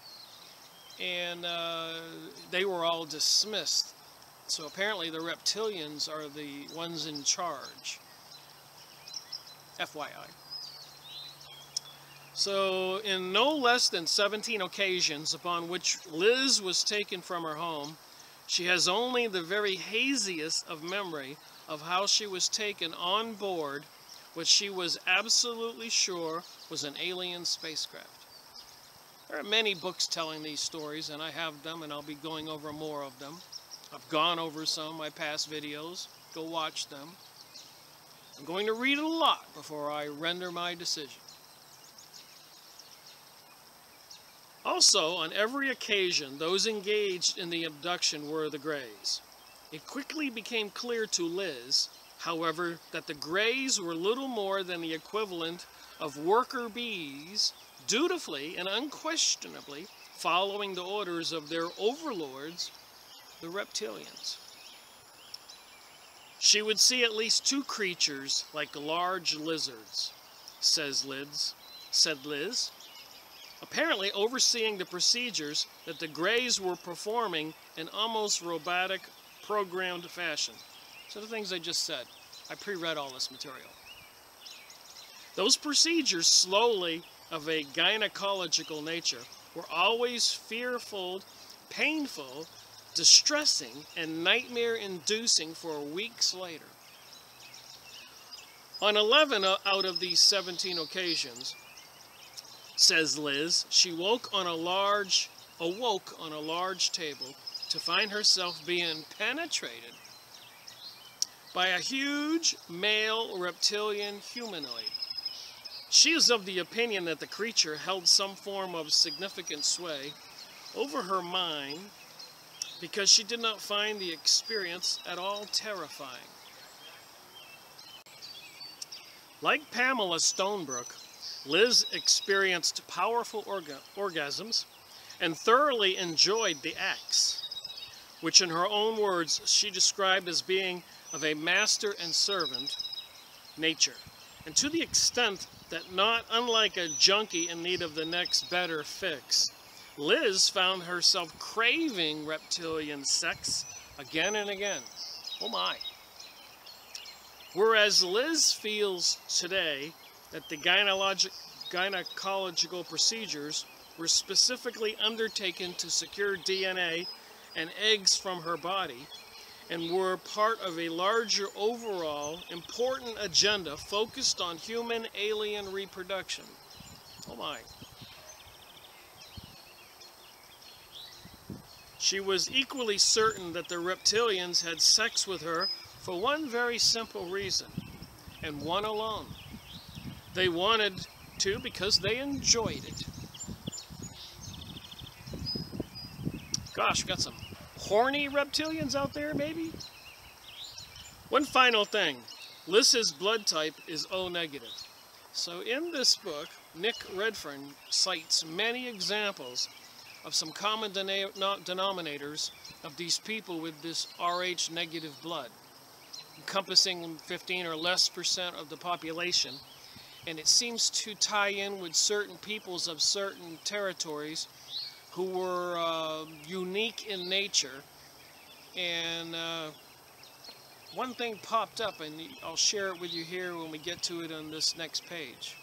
and they were all dismissed. So apparently the reptilians are the ones in charge. FYI. So in no less than 17 occasions upon which Liz was taken from her home, she has only the very haziest of memory of how she was taken on board what she was absolutely sure was an alien spacecraft. There are many books telling these stories, and I have them, and I'll be going over more of them. I've gone over some in my past videos. Go watch them. I'm going to read a lot before I render my decision. Also, on every occasion, those engaged in the abduction were the Greys. It quickly became clear to Liz, however, that the Greys were little more than the equivalent of worker bees, dutifully and unquestionably following the orders of their overlords, the reptilians. She would see at least 2 creatures like large lizards, said Liz, apparently overseeing the procedures that the Greys were performing in almost robotic, programmed fashion. So the things I just said, I pre-read all this material. Those procedures, slowly of a gynecological nature, were always fearful, painful, distressing, and nightmare-inducing for weeks later. On 11 out of these 17 occasions, says Liz, she awoke on a large table to find herself being penetrated by a huge male reptilian humanoid. She is of the opinion that the creature held some form of significant sway over her mind because she did not find the experience at all terrifying. Like Pamela Stonebrook, Liz experienced powerful orgasms and thoroughly enjoyed the acts, which in her own words she described as being of a master and servant nature, and to the extent that, not unlike a junkie in need of the next better fix, Liz found herself craving reptilian sex again and again. Oh my. Whereas Liz feels today that the gynecological procedures were specifically undertaken to secure DNA and eggs from her body and were part of a larger overall important agenda focused on human-alien reproduction. Oh my. She was equally certain that the reptilians had sex with her for one very simple reason, and one alone. They wanted to because they enjoyed it. Gosh, we got some horny reptilians out there, maybe? One final thing. Liz's blood type is O negative. So in this book, Nick Redfern cites many examples of some common denominators of these people with this Rh negative blood, encompassing 15 or less % of the population. And it seems to tie in with certain peoples of certain territories who were unique in nature. And one thing popped up, and I'll share it with you here when we get to it on this next page.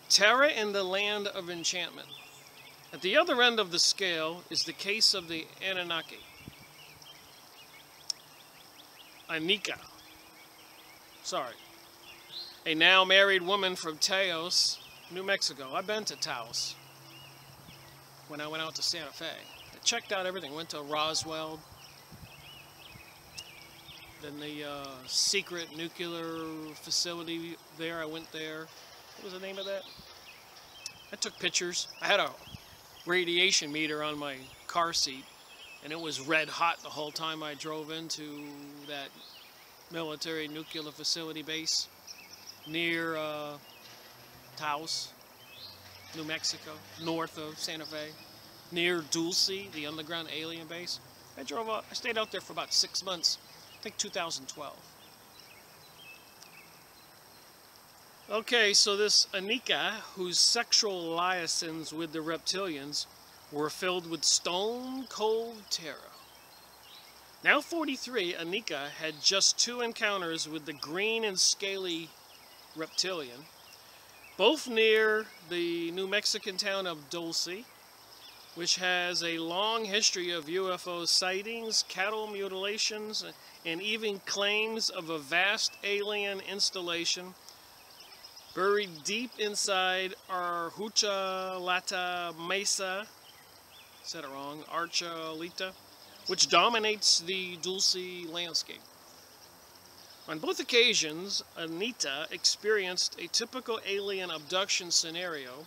Terra in the land of enchantment. At the other end of the scale is the case of the Anunnaki. Anika. Sorry. A now married woman from Taos, New Mexico. I've been to Taos when I went out to Santa Fe. I checked out everything. Went to Roswell. Then the secret nuclear facility there. I went there. What was the name of that? I took pictures. I had a radiation meter on my car seat, and it was red hot the whole time I drove into that military nuclear facility base near Taos, New Mexico, north of Santa Fe, near Dulce, the underground alien base. I drove out. I stayed out there for about 6 months. I think 2012. Okay, so this Anika, whose sexual liaisons with the reptilians were filled with stone-cold terror. Now 43, Anika had just 2 encounters with the green and scaly reptilian, both near the New Mexican town of Dulce, which has a long history of UFO sightings, cattle mutilations, and even claims of a vast alien installation buried deep inside Archuleta Mesa, said it wrong, Archuleta, which dominates the Dulce landscape. On both occasions, Anita experienced a typical alien abduction scenario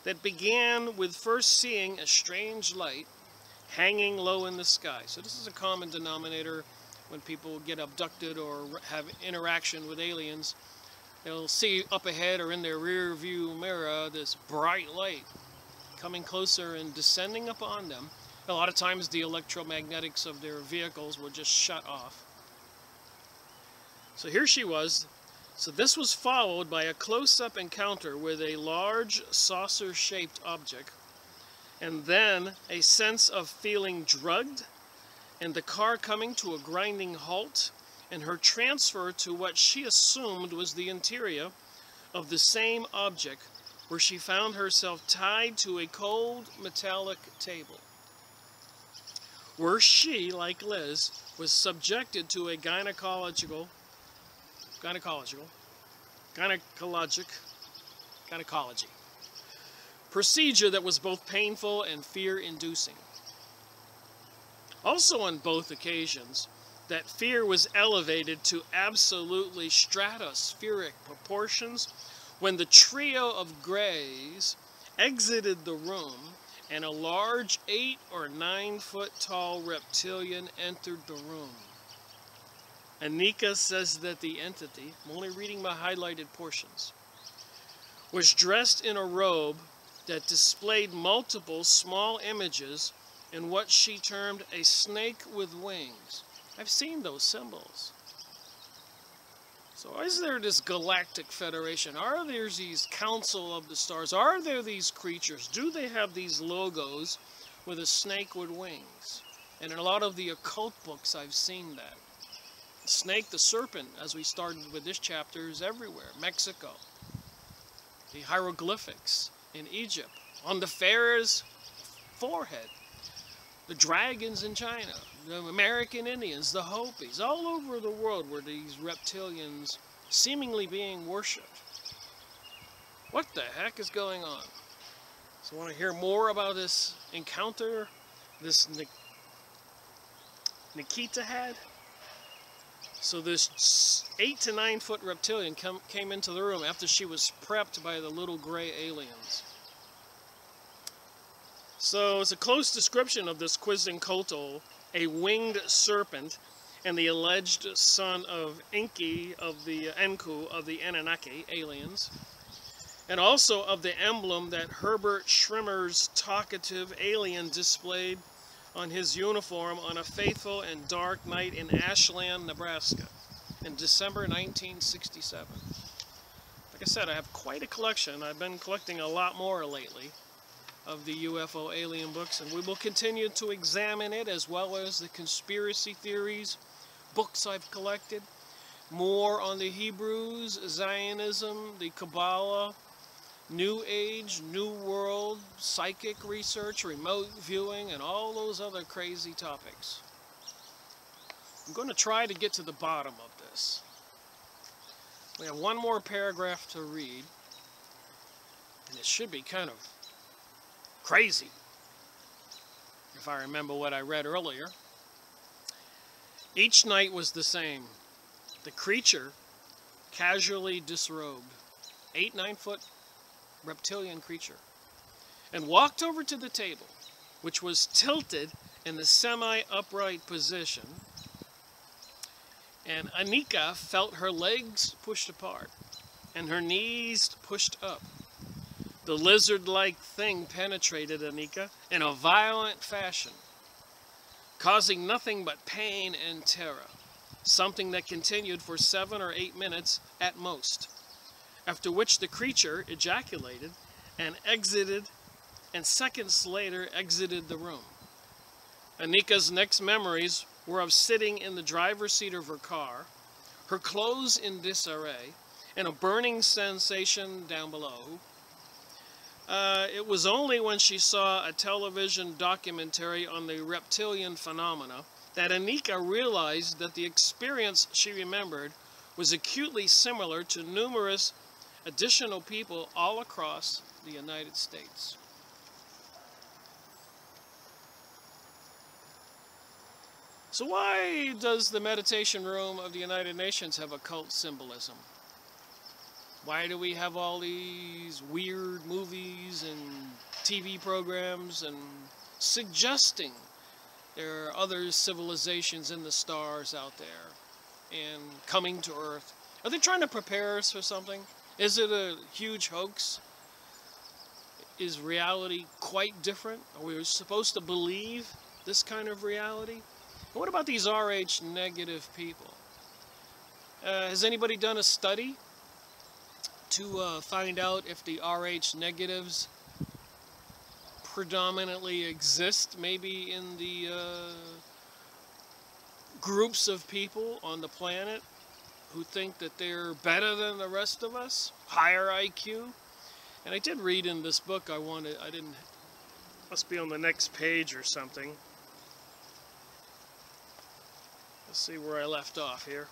that began with first seeing a strange light hanging low in the sky. So this is a common denominator when people get abducted or have interaction with aliens. They'll see up ahead or in their rear view mirror this bright light coming closer and descending upon them. A lot of times the electromagnetics of their vehicles will just shut off. So here she was. So this was followed by a close-up encounter with a large saucer-shaped object, and then a sense of feeling drugged, and the car coming to a grinding halt, and her transfer to what she assumed was the interior of the same object, where she found herself tied to a cold metallic table, where she, like Liz, was subjected to a gynecologic procedure that was both painful and fear-inducing. Also on both occasions, that fear was elevated to absolutely stratospheric proportions when the trio of Greys exited the room and a large 8 or 9 foot tall reptilian entered the room. Anika says that the entity, I'm only reading my highlighted portions, was dressed in a robe that displayed multiple small images in what she termed a snake with wings. I've seen those symbols. So is there this galactic federation? Are there these council of the stars? Are there these creatures? Do they have these logos with a snake with wings? And in a lot of the occult books I've seen that. The snake, the serpent, as we started with this chapter, is everywhere. Mexico. The hieroglyphics in Egypt. On the pharaoh's forehead. The dragons in China, the American Indians, the Hopis, all over the world were these reptilians seemingly being worshipped. What the heck is going on? So want to hear more about this encounter this Nikita had? So this 8 to 9 foot reptilian came into the room after she was prepped by the little gray aliens. So it's a close description of this Quetzalcoatl, a winged serpent, and the alleged son of Enki of the Enku of the Anunnaki aliens. and also of the emblem that Herbert Schrimmer's talkative alien displayed on his uniform on a fateful and dark night in Ashland, Nebraska in December 1967. Like I said, I have quite a collection. I've been collecting a lot more lately of the UFO alien books, and we will continue to examine it, as well as the conspiracy theories, books I've collected, more on the Hebrews, Zionism, the Kabbalah, New Age, New World, psychic research, remote viewing, and all those other crazy topics. I'm going to try to get to the bottom of this. We have one more paragraph to read, and it should be kind of crazy, if I remember what I read earlier. Each night was the same. The creature, casually disrobed, 8-9 foot reptilian creature, and walked over to the table, which was tilted in the semi-upright position, and Anika felt her legs pushed apart and her knees pushed up. The lizard-like thing penetrated Anika in a violent fashion, causing nothing but pain and terror, something that continued for 7 or 8 minutes at most, after which the creature ejaculated and exited, and seconds later exited the room. Anika's next memories were of sitting in the driver's seat of her car, her clothes in disarray, and a burning sensation down below. It was only when she saw a television documentary on the reptilian phenomena that Anika realized that the experience she remembered was acutely similar to numerous additional people all across the United States. So why does the meditation room of the United Nations have occult symbolism? Why do we have all these weird movies and TV programs and suggesting there are other civilizations in the stars out there and coming to Earth? Are they trying to prepare us for something? Is it a huge hoax? Is reality quite different? Are we supposed to believe this kind of reality? And what about these RH negative people? Has anybody done a study to find out if the RH negatives predominantly exist maybe in the groups of people on the planet who think that they're better than the rest of us, higher IQ? And I did read in this book, must be on the next page or something. Let's see where I left off here.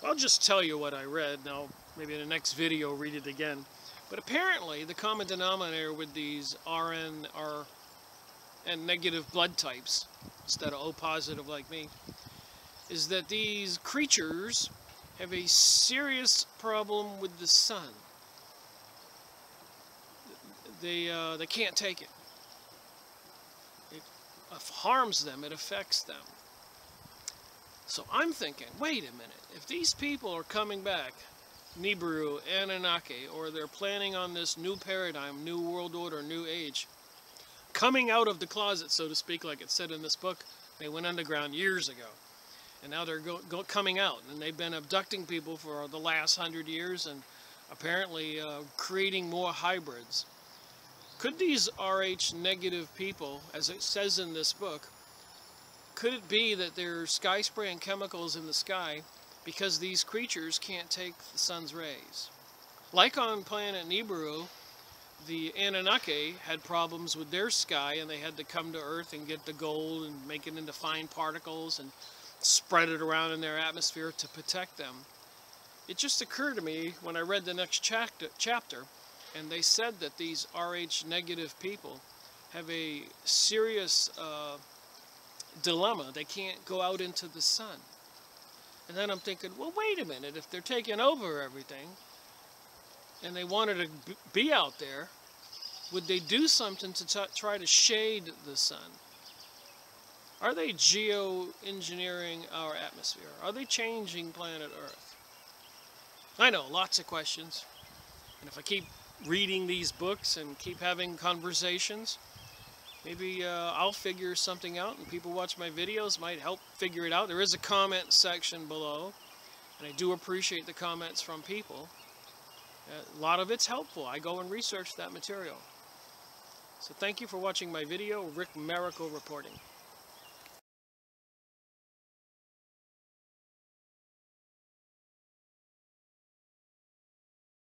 I'll just tell you what I read. Now, maybe in the next video, read it again. But apparently, the common denominator with these RN and negative blood types, instead of O positive like me, is that these creatures have a serious problem with the sun. They can't take it. It harms them. It affects them. So I'm thinking, wait a minute, if these people are coming back, Nibiru, Anunnaki, or they're planning on this new paradigm, new world order, new age, coming out of the closet, so to speak, like it said in this book, they went underground years ago, and now they're coming out, and they've been abducting people for the last 100 years, and apparently creating more hybrids. Could these RH negative people, as it says in this book, could it be that they're sky spraying chemicals in the sky because these creatures can't take the sun's rays? Like on planet Nibiru, the Anunnaki had problems with their sky, and they had to come to Earth and get the gold and make it into fine particles and spread it around in their atmosphere to protect them. It just occurred to me when I read the next chapter, and they said that these RH negative people have a serious dilemma. They can't go out into the sun. And then I'm thinking, well, wait a minute, if they're taking over everything and they wanted to be out there, would they do something to try to shade the sun? Are they geoengineering our atmosphere? Are they changing planet Earth? I know, lots of questions. And if I keep reading these books and keep having conversations, maybe I'll figure something out, and people watch my videos might help figure it out. There is a comment section below, and I do appreciate the comments from people. A lot of it's helpful. I go and research that material. So thank you for watching my video. Rick Miracle reporting.